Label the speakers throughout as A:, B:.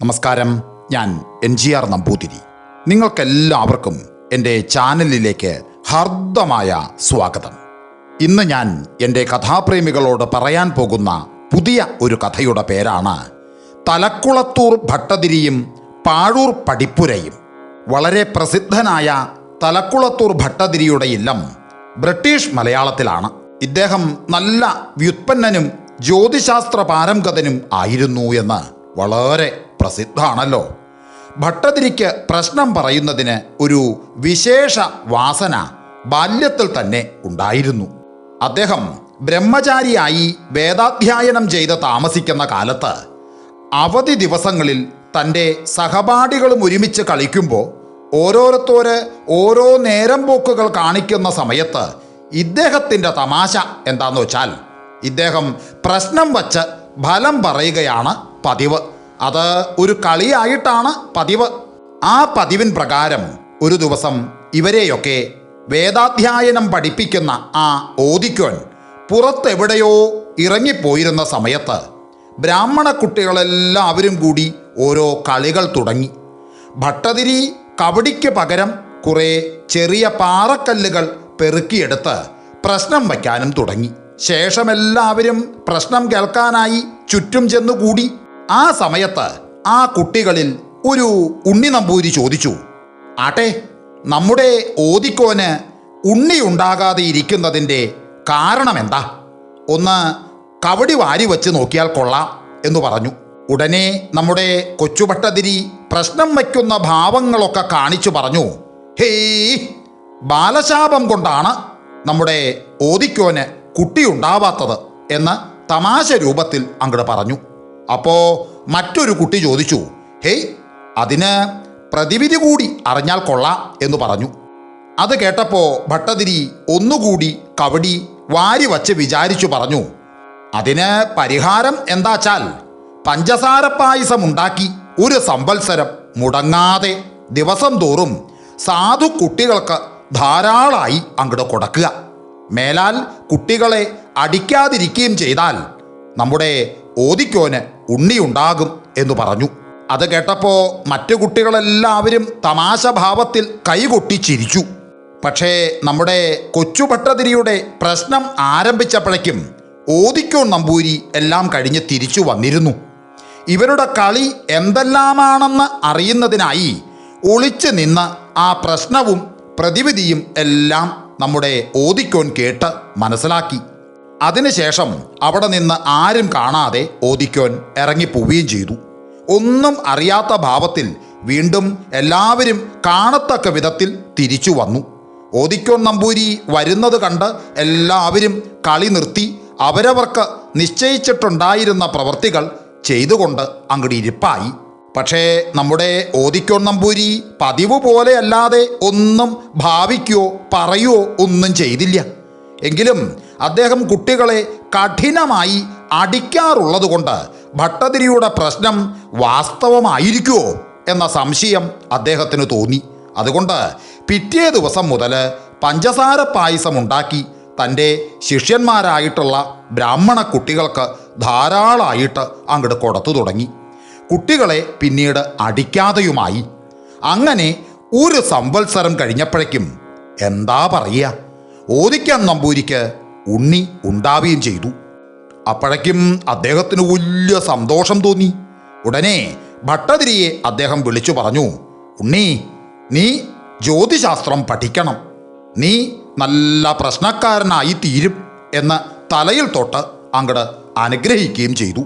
A: നമസ്കാരം, ഞാൻ NGR നമ്പൂതിരി. നിങ്ങൾക്കെല്ലാവർക്കും എൻ്റെ ചാനലിലേക്ക് ഹാർദമായ സ്വാഗതം. ഇന്ന് ഞാൻ എൻ്റെ കഥാപ്രേമികളോട് പറയാൻ പോകുന്ന പുതിയ ഒരു കഥയുടെ പേരാണ് തലക്കുളത്തൂർ ഭട്ടതിരിയും പാഴൂർ പടിപ്പുരയും. വളരെ പ്രസിദ്ധനായ തലക്കുളത്തൂർ ഭട്ടതിരിയുടെ ഇല്ലം ബ്രിട്ടീഷ് മലയാളത്തിലാണ്. ഇദ്ദേഹം നല്ല വ്യുത്പന്നനും ജ്യോതിശാസ്ത്ര പാരംഗതനും ആയിരുന്നു എന്ന് വളരെ പ്രസിദ്ധമാണല്ലോ. ഭട്ടതിരിക്ക് പ്രശ്നം പറയുന്നതിന് ഒരു വിശേഷ വാസന ബാല്യത്തിൽ തന്നെ ഉണ്ടായിരുന്നു. അദ്ദേഹം ബ്രഹ്മചാരിയായി വേദാധ്യയനം ചെയ്ത് താമസിക്കുന്ന കാലത്ത് അവധി ദിവസങ്ങളിൽ തൻ്റെ സഹപാഠികളും ഒരുമിച്ച് കളിക്കുമ്പോൾ ഓരോരുത്തര് ഓരോ നേരം പോക്കുകൾ കാണിക്കുന്ന സമയത്ത് ഇദ്ദേഹത്തിൻ്റെ തമാശ എന്താന്ന് വെച്ചാൽ ഇദ്ദേഹം പ്രശ്നം വച്ച് ഫലം പറയുകയാണ് പതിവ്. അത് ഒരു കളിയായിട്ടാണ് പതിവ്. ആ പതിവിൻ പ്രകാരം ഒരു ദിവസം ഇവരെയൊക്കെ വേദാധ്യയനം പഠിപ്പിക്കുന്ന ആ ഓദിക്കോൻ പുറത്തെവിടെയോ ഇറങ്ങിപ്പോയിരുന്ന സമയത്ത് ബ്രാഹ്മണ കുട്ടികളെല്ലാവരും കൂടി ഓരോ കളികൾ തുടങ്ങി. ഭട്ടതിരി കബഡിക്ക് പകരം കുറേ ചെറിയ പാറക്കല്ലുകൾ പെറുക്കിയെടുത്ത് പ്രശ്നം വയ്ക്കാനും തുടങ്ങി. ശേഷമെല്ലാവരും പ്രശ്നം കേൾക്കാനായി ചുറ്റും ചെന്നുകൂടി. ആ സമയത്ത് ആ കുട്ടികളിൽ ഒരു ഉണ്ണി നമ്പൂതിരി ചോദിച്ചു, ആട്ടെ, നമ്മുടെ ഓദിക്കോന് ഉണ്ണി ഉണ്ടാകാതെ ഇരിക്കുന്നതിൻ്റെ കാരണമെന്താ? ഒന്ന് കവടി വാരി വച്ച് നോക്കിയാൽ കൊള്ളാം എന്ന് പറഞ്ഞു. ഉടനെ നമ്മുടെ കൊച്ചുഭട്ടതിരി പ്രശ്നം വയ്ക്കുന്ന ഭാവങ്ങളൊക്കെ കാണിച്ചു പറഞ്ഞു, ഹേയ്, ബാലശാപം കൊണ്ടാണ് നമ്മുടെ ഓദിക്കോന് കുട്ടിയുണ്ടാവാത്തത് എന്ന് തമാശ രൂപത്തിൽ അങ്ങോട്ട് പറഞ്ഞു. അപ്പോൾ മറ്റൊരു കുട്ടി ചോദിച്ചു, ഹേയ്, അതിന് പ്രതിവിധി കൂടി അറിഞ്ഞാൽ കൊള്ളാം എന്ന് പറഞ്ഞു. അത് കേട്ടപ്പോൾ ഭട്ടതിരി ഒന്നുകൂടി കവടി വാരി വച്ച് വിചാരിച്ചു പറഞ്ഞു, അതിന് പരിഹാരം എന്താച്ചാൽ പഞ്ചസാര പായസം ഉണ്ടാക്കി ഒരു സംവത്സരം മുടങ്ങാതെ ദിവസം തോറും സാധു കുട്ടികൾക്ക് ധാരാളമായി അങ്ങോട്ട് കൊടുക്കുക. മേലാൽ കുട്ടികളെ അടിക്കാതിരിക്കുകയും ചെയ്താൽ നമ്മുടെ ഓദിക്കോന് ഉണ്ണിയുണ്ടാകും എന്ന് പറഞ്ഞു. അത് കേട്ടപ്പോൾ മറ്റു കുട്ടികളെല്ലാവരും തമാശ ഭാവത്തിൽ കൈകൊട്ടി ചിരിച്ചു. പക്ഷേ നമ്മുടെ കൊച്ചുഭട്ടതിരിയുടെ പ്രശ്നം ആരംഭിച്ചപ്പോഴേക്കും ഓദിക്കോൻ നമ്പൂരി എല്ലാം കഴിഞ്ഞ് തിരിച്ചു വന്നിരുന്നു. ഇവരുടെ കളി എന്തെല്ലാമാണെന്ന് അറിയുന്നതിനായി ഒളിച്ചു നിന്ന് ആ പ്രശ്നവും പ്രതിവിധിയും എല്ലാം നമ്മുടെ ഓദിക്കോൻ കേട്ട് മനസ്സിലാക്കി. അതിനുശേഷം അവിടെ നിന്ന് ആരും കാണാതെ ഓദിക്കോൻ ഇറങ്ങിപ്പോവുകയും ചെയ്തു. ഒന്നും അറിയാത്ത ഭാവത്തിൽ വീണ്ടും എല്ലാവരും കാണത്തക്ക വിധത്തിൽ തിരിച്ചു വന്നു. ഓദിക്കോൻ നമ്പൂരി വരുന്നത് കണ്ട് എല്ലാവരും കളി നിർത്തി അവരവർക്ക് നിശ്ചയിച്ചിട്ടുണ്ടായിരുന്ന പ്രവൃത്തികൾ ചെയ്തുകൊണ്ട് അങ്ങോട്ട് ഇരിപ്പായി. പക്ഷേ നമ്മുടെ ഓദിക്കോൻ നമ്പൂരി പതിവ് പോലെയല്ലാതെ ഒന്നും ഭാവിക്കുകയോ പറയുകയോ ഒന്നും ചെയ്തില്ല. എങ്കിലും അദ്ദേഹം കുട്ടികളെ കഠിനമായി അടിക്കാറുള്ളത് കൊണ്ട് ഭട്ടതിരിയുടെ പ്രശ്നം വാസ്തവമായിരിക്കുമോ എന്ന സംശയം അദ്ദേഹത്തിന് തോന്നി. അതുകൊണ്ട് പിറ്റേ ദിവസം മുതൽ പഞ്ചസാര പായസം ഉണ്ടാക്കി തൻ്റെ ശിഷ്യന്മാരായിട്ടുള്ള ബ്രാഹ്മണ കുട്ടികൾക്ക് ധാരാളമായിട്ട് അങ്ങോട്ട് കൊടുത്തു തുടങ്ങി. കുട്ടികളെ പിന്നീട് അടിക്കാതെയുമായി. അങ്ങനെ ഒരു സംവത്സരം കഴിഞ്ഞപ്പോഴേക്കും എന്താ പറയുക, ഓദിക്കൻ നമ്പൂരിക്ക് ഉണ്ണി ഉണ്ടാവുകയും ചെയ്തു. അപ്പോഴേക്കും അദ്ദേഹത്തിന് വലിയ സന്തോഷം തോന്നി. ഉടനെ ഭട്ടതിരിയെ അദ്ദേഹം വിളിച്ചു പറഞ്ഞു, ഉണ്ണി, നീ ജ്യോതിശാസ്ത്രം പഠിക്കണം, നീ നല്ല പ്രശ്നക്കാരനായി തീരും എന്ന് തലയിൽ തൊട്ട് അങ്ങോട്ട് അനുഗ്രഹിക്കുകയും ചെയ്തു.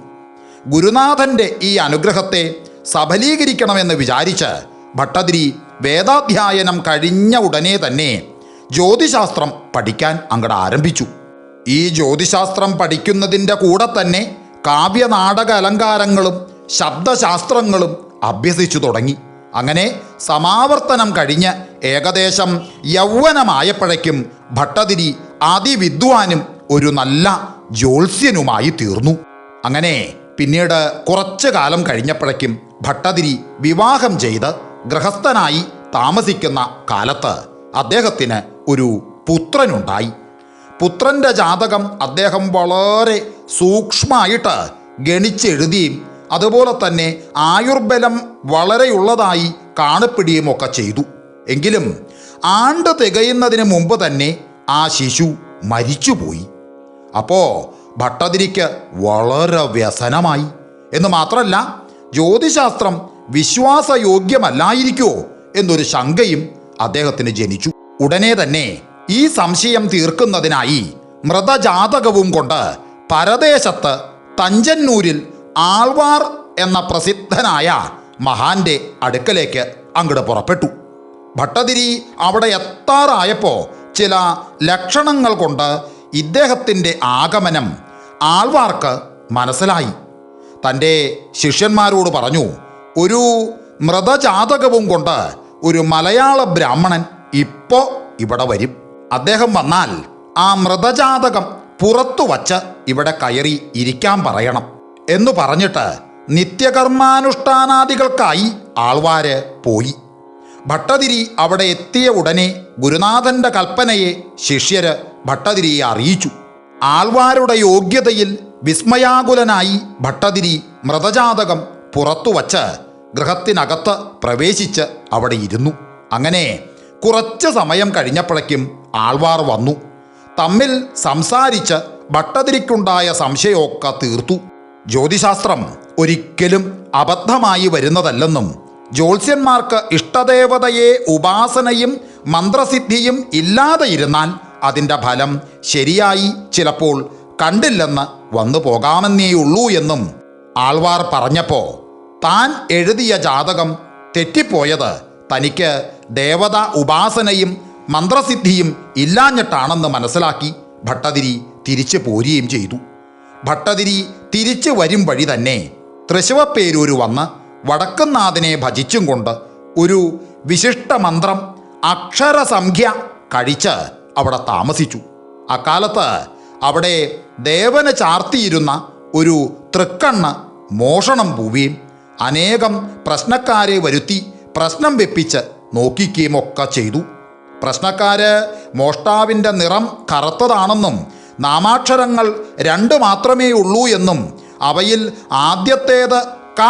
A: ഗുരുനാഥൻ്റെ ഈ അനുഗ്രഹത്തെ സഫലീകരിക്കണമെന്ന് വിചാരിച്ച് ഭട്ടതിരി വേദാധ്യയനം കഴിഞ്ഞ ഉടനെ തന്നെ ജ്യോതിശാസ്ത്രം പഠിക്കാൻ അങ്ങോട്ട് ആരംഭിച്ചു. ഈ ജ്യോതിശാസ്ത്രം പഠിക്കുന്നതിൻ്റെ കൂടെ തന്നെ കാവ്യനാടക അലങ്കാരങ്ങളും ശബ്ദശാസ്ത്രങ്ങളും അഭ്യസിച്ചു തുടങ്ങി. അങ്ങനെ സമാവർത്തനം കഴിഞ്ഞ് ഏകദേശം യൗവനമായപ്പോഴേക്കും ഭട്ടതിരി അതിവിദ്വാനും ഒരു നല്ല ജ്യോത്സ്യനുമായി തീർന്നു. അങ്ങനെ പിന്നീട് കുറച്ചു കാലം കഴിഞ്ഞപ്പോഴേക്കും ഭട്ടതിരി വിവാഹം ചെയ്ത് ഗൃഹസ്ഥനായി താമസിക്കുന്ന കാലത്ത് അദ്ദേഹത്തിന് ഒരു പുത്രനുണ്ടായി. പുത്രൻ്റെ ജാതകം അദ്ദേഹം വളരെ സൂക്ഷ്മമായിട്ട് ഗണിച്ചെഴുതിയും അതുപോലെ തന്നെ ആയുർബലം വളരെയുള്ളതായി കാണപ്പെടുകയും ഒക്കെ ചെയ്തു. എങ്കിലും ആണ്ട് തികയുന്നതിന് മുമ്പ് തന്നെ ആ ശിശു മരിച്ചുപോയി. അപ്പോൾ ഭട്ടതിരിക്ക് വളരെ വ്യസനമായി. എന്ന് മാത്രമല്ല, ജ്യോതിശാസ്ത്രം വിശ്വാസയോഗ്യമല്ലായിരിക്കുമോ എന്നൊരു ശങ്കയും അദ്ദേഹത്തിന് ജനിച്ചു. ഉടനെ തന്നെ ഈ സംശയം തീർക്കുന്നതിനായി മൃതജാതകവും കൊണ്ട് പരദേശത്ത് തഞ്ചന്നൂരിൽ ആൾവാർ എന്ന പ്രസിദ്ധനായ മഹാന്റെ അടുക്കലേക്ക് അങ്ങോട്ട് പുറപ്പെട്ടു. ഭട്ടതിരി അവിടെ എത്താറായപ്പോൾ ചില ലക്ഷണങ്ങൾ കൊണ്ട് ഇദ്ദേഹത്തിൻ്റെ ആഗമനം ആൾവാർക്ക് മനസ്സിലായി. തൻ്റെ ശിഷ്യന്മാരോട് പറഞ്ഞു, ഒരു മൃതജാതകവും കൊണ്ട് ഒരു മലയാള ബ്രാഹ്മണൻ ഇപ്പോൾ ഇവിടെ വരും. അദ്ദേഹം വന്നാൽ ആ മൃതജാതകം പുറത്തു വച്ച് ഇവിടെ കയറി ഇരിക്കാൻ പറയണം എന്നു പറഞ്ഞിട്ട് നിത്യകർമാനുഷ്ഠാനാദികൾക്കായി ആൾവാര് പോയി. ഭട്ടതിരി അവിടെ എത്തിയ ഉടനെ ഗുരുനാഥന്റെ കൽപ്പനയെ ശിഷ്യര് ഭട്ടതിരിയെ അറിയിച്ചു. ആൾവാരുടെ യോഗ്യതയിൽ വിസ്മയാകുലനായി ഭട്ടതിരി മൃതജാതകം പുറത്തു വച്ച് ഗൃഹത്തിനകത്ത് പ്രവേശിച്ച് അവിടെ ഇരുന്നു. അങ്ങനെ കുറച്ച് സമയം കഴിഞ്ഞപ്പോഴേക്കും ആൾവാർ വന്നു. തമ്മിൽ സംസാരിച്ച് ഭട്ടതിരിക്കുണ്ടായ സംശയമൊക്കെ തീർത്തു. ജ്യോതിശാസ്ത്രം ഒരിക്കലും അബദ്ധമായി വരുന്നതല്ലെന്നും ജ്യോത്സ്യന്മാർക്ക് ഇഷ്ടദേവതയെ ഉപാസനയും മന്ത്രസിദ്ധിയും ഇല്ലാതെ ഇരുന്നാൽ അതിൻ്റെ ഫലം ശരിയായി ചിലപ്പോൾ കണ്ടില്ലെന്ന് വന്നു പോകാമെന്നേയുള്ളൂ എന്നും ആൾവാർ പറഞ്ഞപ്പോൾ താൻ എഴുതിയ ജാതകം തെറ്റിപ്പോയത് തനിക്ക് ദേവതാ ഉപാസനയും മന്ത്രസിദ്ധിയും ഇല്ലാഞ്ഞിട്ടാണെന്ന് മനസ്സിലാക്കി ഭട്ടതിരി തിരിച്ചു പോരുകയും ചെയ്തു. ഭട്ടതിരി തിരിച്ചു വരും വഴി തന്നെ തൃശവപ്പേരൂർ വന്ന് വടക്കുംനാഥനെ ഭജിച്ചും കൊണ്ട് ഒരു വിശിഷ്ട മന്ത്രം അക്ഷരസംഖ്യ കഴിച്ച് അവിടെ താമസിച്ചു. അക്കാലത്ത് അവിടെ ദേവന് ചാർത്തിയിരുന്ന ഒരു തൃക്കണ്ണ് മോഷണം പോവുകയും അനേകം പ്രശ്നക്കാരെ വരുത്തി പ്രശ്നം വെപ്പിച്ച് നോക്കിക്കുകയും ഒക്കെ ചെയ്തു. പ്രശ്നക്കാര് മോഷ്ടാവിൻ്റെ നിറം കറുത്തതാണെന്നും നാമാക്ഷരങ്ങൾ 2 മാത്രമേ ഉള്ളൂ എന്നും അവയിൽ ആദ്യത്തേത് ക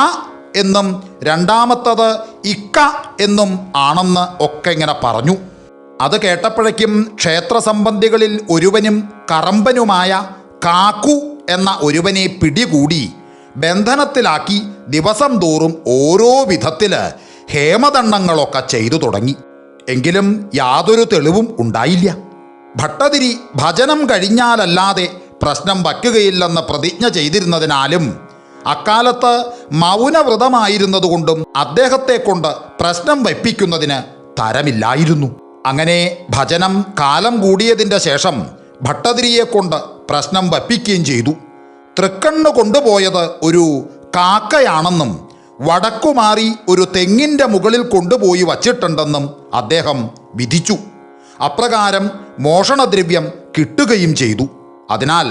A: എന്നും രണ്ടാമത്തത് ഇക്ക എന്നും ആണെന്ന് ഒക്കെ ഇങ്ങനെ പറഞ്ഞു. അത് കേട്ടപ്പോഴേക്കും ക്ഷേത്രസംബന്ധികളിൽ ഒരുവനും കറമ്പനുമായ കാക്കു എന്ന ഒരുവനെ പിടികൂടി ബന്ധനത്തിലാക്കി ദിവസം തോറും ഓരോ വിധത്തിൽ ഹേമദണ്ഡങ്ങളൊക്കെ ചെയ്തു തുടങ്ങി. എങ്കിലും യാതൊരു തെളിവും ഉണ്ടായില്ല. ഭട്ടതിരി ഭജനം കഴിഞ്ഞാലല്ലാതെ പ്രശ്നം വയ്ക്കുകയില്ലെന്ന് പ്രതിജ്ഞ ചെയ്തിരുന്നതിനാലും അക്കാലത്ത് മൗനവ്രതമായിരുന്നതുകൊണ്ടും അദ്ദേഹത്തെ കൊണ്ട് പ്രശ്നം വയ്പ്പിക്കുന്നതിന് തരമില്ലായിരുന്നു. അങ്ങനെ ഭജനം കാലം കൂടിയതിൻ്റെ ശേഷം ഭട്ടതിരിയെ കൊണ്ട് പ്രശ്നം വയ്പ്പിക്കുകയും ചെയ്തു. തൃക്കണ്ണ് കൊണ്ടുപോയത് ഒരു കാക്കയാണെന്നും വടക്കുമാറി ഒരു തെങ്ങിൻ്റെ മുകളിൽ കൊണ്ടുപോയി വച്ചിട്ടുണ്ടെന്നും അദ്ദേഹം വിധിച്ചു. അപ്രകാരം മോഷണദ്രവ്യം കിട്ടുകയും ചെയ്തു. അതിനാൽ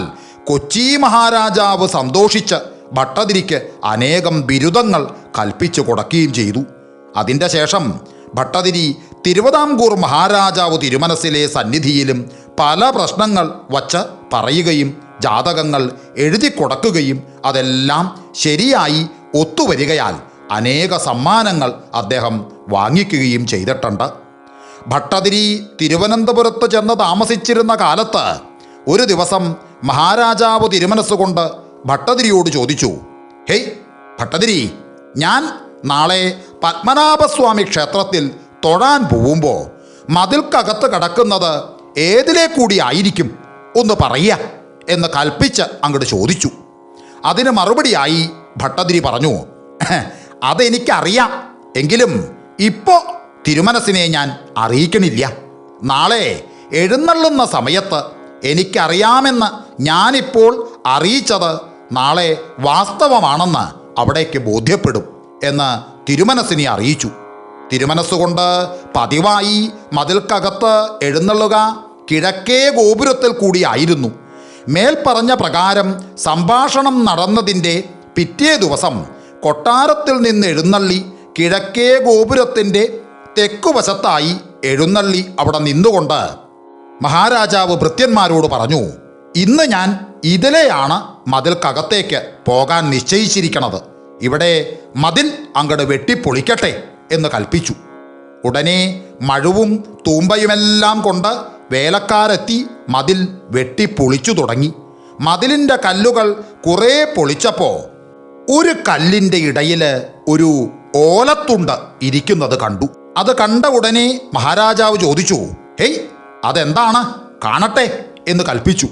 A: കൊച്ചി മഹാരാജാവ് സന്തോഷിച്ച് ഭട്ടതിരിക്ക് അനേകം ബിരുദങ്ങൾ കൽപ്പിച്ചു കൊടുക്കുകയും ചെയ്തു. അതിൻ്റെ ശേഷം ഭട്ടതിരി തിരുവിതാംകൂർ മഹാരാജാവ് തിരുമനസ്സിലെ സന്നിധിയിലും പല പ്രശ്നങ്ങൾ വച്ച് പറയുകയും ജാതകങ്ങൾ എഴുതി കൊടുക്കുകയും അതെല്ലാം ശരിയായി ഒത്തുവരികയാൽ അനേക സമ്മാനങ്ങൾ അദ്ദേഹം വാങ്ങിക്കുകയും ചെയ്തിട്ടുണ്ട്. ഭട്ടതിരി തിരുവനന്തപുരത്ത് ചെന്ന് താമസിച്ചിരുന്ന കാലത്ത് ഒരു ദിവസം മഹാരാജാവ് തിരുമനസ്സുകൊണ്ട് ഭട്ടതിരിയോട് ചോദിച്ചു, ഹേയ് ഭട്ടതിരി, ഞാൻ നാളെ പത്മനാഭസ്വാമി ക്ഷേത്രത്തിൽ തൊഴാൻ പോവുമ്പോൾ മതിൽക്കകത്ത് കിടക്കുന്നത് ഏതിലേ കൂടി ആയിരിക്കും ഒന്ന് പറയുക എന്ന് കൽപ്പിച്ച് അങ്ങോട്ട് ചോദിച്ചു. അതിന് മറുപടിയായി ഭട്ടതിരി പറഞ്ഞു, അതെനിക്കറിയാം, എങ്കിലും ഇപ്പോൾ തിരുമനസ്സിനെ ഞാൻ അറിയിക്കണില്ല. നാളെ എഴുന്നള്ളുന്ന സമയത്ത് എനിക്കറിയാമെന്ന് ഞാനിപ്പോൾ അറിയിച്ചത് നാളെ വാസ്തവമാണെന്ന് അവിടേക്ക് ബോധ്യപ്പെടും എന്ന് തിരുമനസ്സിനെ അറിയിച്ചു. തിരുമനസ്സുകൊണ്ട് പതിവായി മതിൽക്കകത്ത് എഴുന്നള്ളുക കിഴക്കേ ഗോപുരത്തിൽ കൂടിയായിരുന്നു. മേൽപ്പറഞ്ഞ പ്രകാരം സംഭാഷണം നടന്നതിൻ്റെ പിറ്റേ ദിവസം കൊട്ടാരത്തിൽ നിന്ന് എഴുന്നള്ളി കിഴക്കേ ഗോപുരത്തിൻ്റെ തെക്കുവശത്തായി എഴുന്നള്ളി അവിടെ നിന്നുകൊണ്ട് മഹാരാജാവ് ഭൃത്യന്മാരോട് പറഞ്ഞു, ഇന്ന് ഞാൻ ഇതിലെയാണ് മതിൽക്കകത്തേക്ക് പോകാൻ നിശ്ചയിച്ചിരിക്കുന്നത്. ഇവിടെ മതിൽ അങ്ങട് വെട്ടിപ്പൊളിക്കട്ടെ എന്ന് കൽപ്പിച്ചു. ഉടനെ മഴുവും തൂമ്പയുമെല്ലാം കൊണ്ട് വേലക്കാരെത്തി മതിൽ വെട്ടിപ്പൊളിച്ചു തുടങ്ങി. മതിലിൻ്റെ കല്ലുകൾ കുറേ പൊളിച്ചപ്പോൾ ഒരു കല്ലിൻ്റെ ഇടയിൽ ഒരു ഓലത്തുണ്ട് ഇരിക്കുന്നത് കണ്ടു. അത് കണ്ട ഉടനെ മഹാരാജാവ് ചോദിച്ചു, ഹേയ്, അതെന്താണ്? കാണട്ടെ എന്ന് കൽപ്പിച്ചു.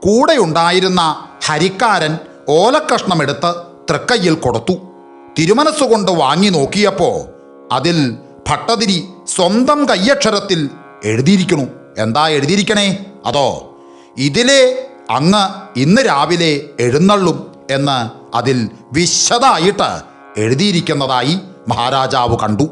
A: കൂടെ ഉണ്ടായിരുന്ന ഹരിക്കാരൻ ഓലക്കഷ്ണമെടുത്ത് തൃക്കയ്യിൽ കൊടുത്തു. തിരുമനസ്സുകൊണ്ട് വാങ്ങി നോക്കിയപ്പോൾ അതിൽ ഭട്ടതിരി സ്വന്തം കയ്യക്ഷരത്തിൽ എഴുതിയിരിക്കണു. എന്താ എഴുതിയിരിക്കണേ? അതോ ഇതിലെ അങ്ങ് ഇന്ന് രാവിലെ എഴുന്നള്ളും എന്ന് അതിൽ വിശദമായിട്ട് എഴുതിയിരിക്കുന്നതായി മഹാരാജാവ് കണ്ടു.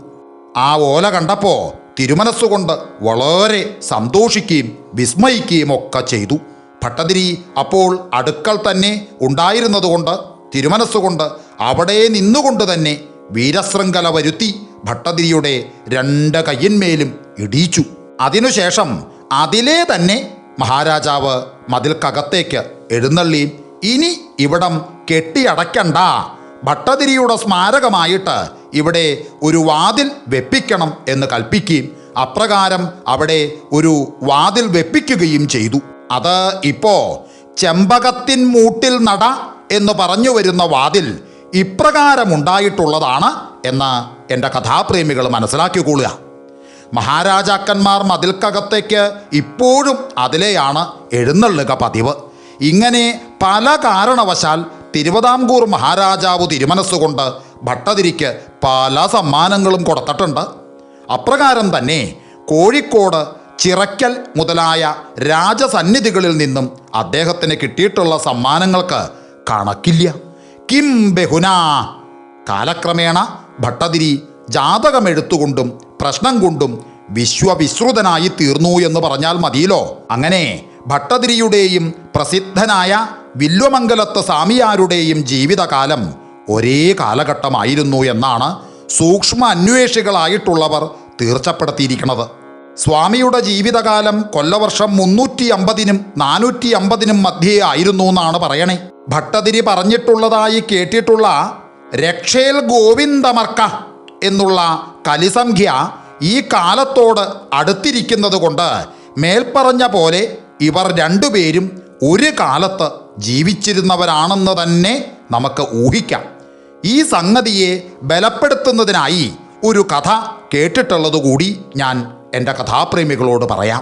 A: ആ ഓല കണ്ടപ്പോൾ തിരുമനസ്സുകൊണ്ട് വളരെ സന്തോഷിക്കുകയും വിസ്മയിക്കുകയും ഒക്കെ ചെയ്തു. ഭട്ടതിരി അപ്പോൾ അടുക്കൽ തന്നെ ഉണ്ടായിരുന്നതുകൊണ്ട് തിരുമനസ്സുകൊണ്ട് അവിടെ നിന്നുകൊണ്ട് തന്നെ വീരശൃംഖല വരുത്തി ഭട്ടതിരിയുടെ 2 കയ്യിന്മേലും ഇടിയിച്ചു. അതിനുശേഷം അതിലെ തന്നെ മഹാരാജാവ് മതിൽക്കകത്തേക്ക് എഴുന്നള്ളി, ഇനി ഇവിടം കെട്ടിയടയ്ക്കണ്ട, ഭട്ടതിരിയുടെ സ്മാരകമായിട്ട് ഇവിടെ ഒരു വാതിൽ വെപ്പിക്കണം എന്ന് കൽപ്പിക്കുകയും അപ്രകാരം അവിടെ ഒരു വാതിൽ വെപ്പിക്കുകയും ചെയ്തു. അത് ഇപ്പോൾ ചെമ്പകത്തിൻ മൂട്ടിൽ നട എന്ന് പറഞ്ഞു വരുന്ന വാതിൽ ഇപ്രകാരമുണ്ടായിട്ടുള്ളതാണ് എന്ന് എൻ്റെ കഥാപ്രേമികൾ മനസ്സിലാക്കിക്കൊള്ളുക. മഹാരാജാക്കന്മാർ മതിൽക്കകത്തേക്ക് ഇപ്പോഴും അതിലെയാണ് എഴുന്നള്ളുക പതിവ്. ഇങ്ങനെ പല കാരണവശാൽ തിരുവിതാംകൂർ മഹാരാജാവ് തിരുമനസ്സുകൊണ്ട് ഭട്ടതിരിക്ക് പല സമ്മാനങ്ങളും കൊടുത്തിട്ടുണ്ട്. അപ്രകാരം തന്നെ കോഴിക്കോട് ചിറക്കൽ മുതലായ രാജസന്നിധികളിൽ നിന്നും അദ്ദേഹത്തിന് കിട്ടിയിട്ടുള്ള സമ്മാനങ്ങൾക്ക് കണക്കില്ല. കിം ബഹുന. കാലക്രമേണ ഭട്ടതിരി ജാതകമെഴുത്തുകൊണ്ടും പ്രശ്നം കൊണ്ടും വിശ്വവിശ്രുതനായി തീർന്നു എന്ന് പറഞ്ഞാൽ മതിയല്ലോ. അങ്ങനെ ഭട്ടതിരിയുടെയും പ്രസിദ്ധനായ വില്വമംഗലത്ത് സ്വാമിയാരുടെയും ജീവിതകാലം ഒരേ കാലഘട്ടമായിരുന്നു എന്നാണ് സൂക്ഷ്മ അന്വേഷികളായിട്ടുള്ളവർ തീർച്ചപ്പെടുത്തിയിരിക്കുന്നത്. സ്വാമിയുടെ ജീവിതകാലം കൊല്ലവർഷം 350-നും 450-നും മധ്യേ ആയിരുന്നു എന്നാണ് പറയണേ. ഭട്ടതിരി പറഞ്ഞിട്ടുള്ളതായി കേട്ടിട്ടുള്ള രക്ഷേൽ ഗോവിന്ദമർക്ക എന്നുള്ള കലിസംഖ്യ ഈ കാലത്തോട് അടുത്തിരിക്കുന്നത് കൊണ്ട് മേൽപ്പറഞ്ഞ പോലെ ഇവർ 2 പേരും ഒരു കാലത്ത് ജീവിച്ചിരുന്നവരാണെന്ന് തന്നെ നമുക്ക് ഊഹിക്കാം. ഈ സംഗതിയെ ബലപ്പെടുത്തുന്നതിനായി ഒരു കഥ കേട്ടിട്ടുള്ളതുകൂടി ഞാൻ എൻ്റെ കഥാപ്രേമികളോട് പറയാം.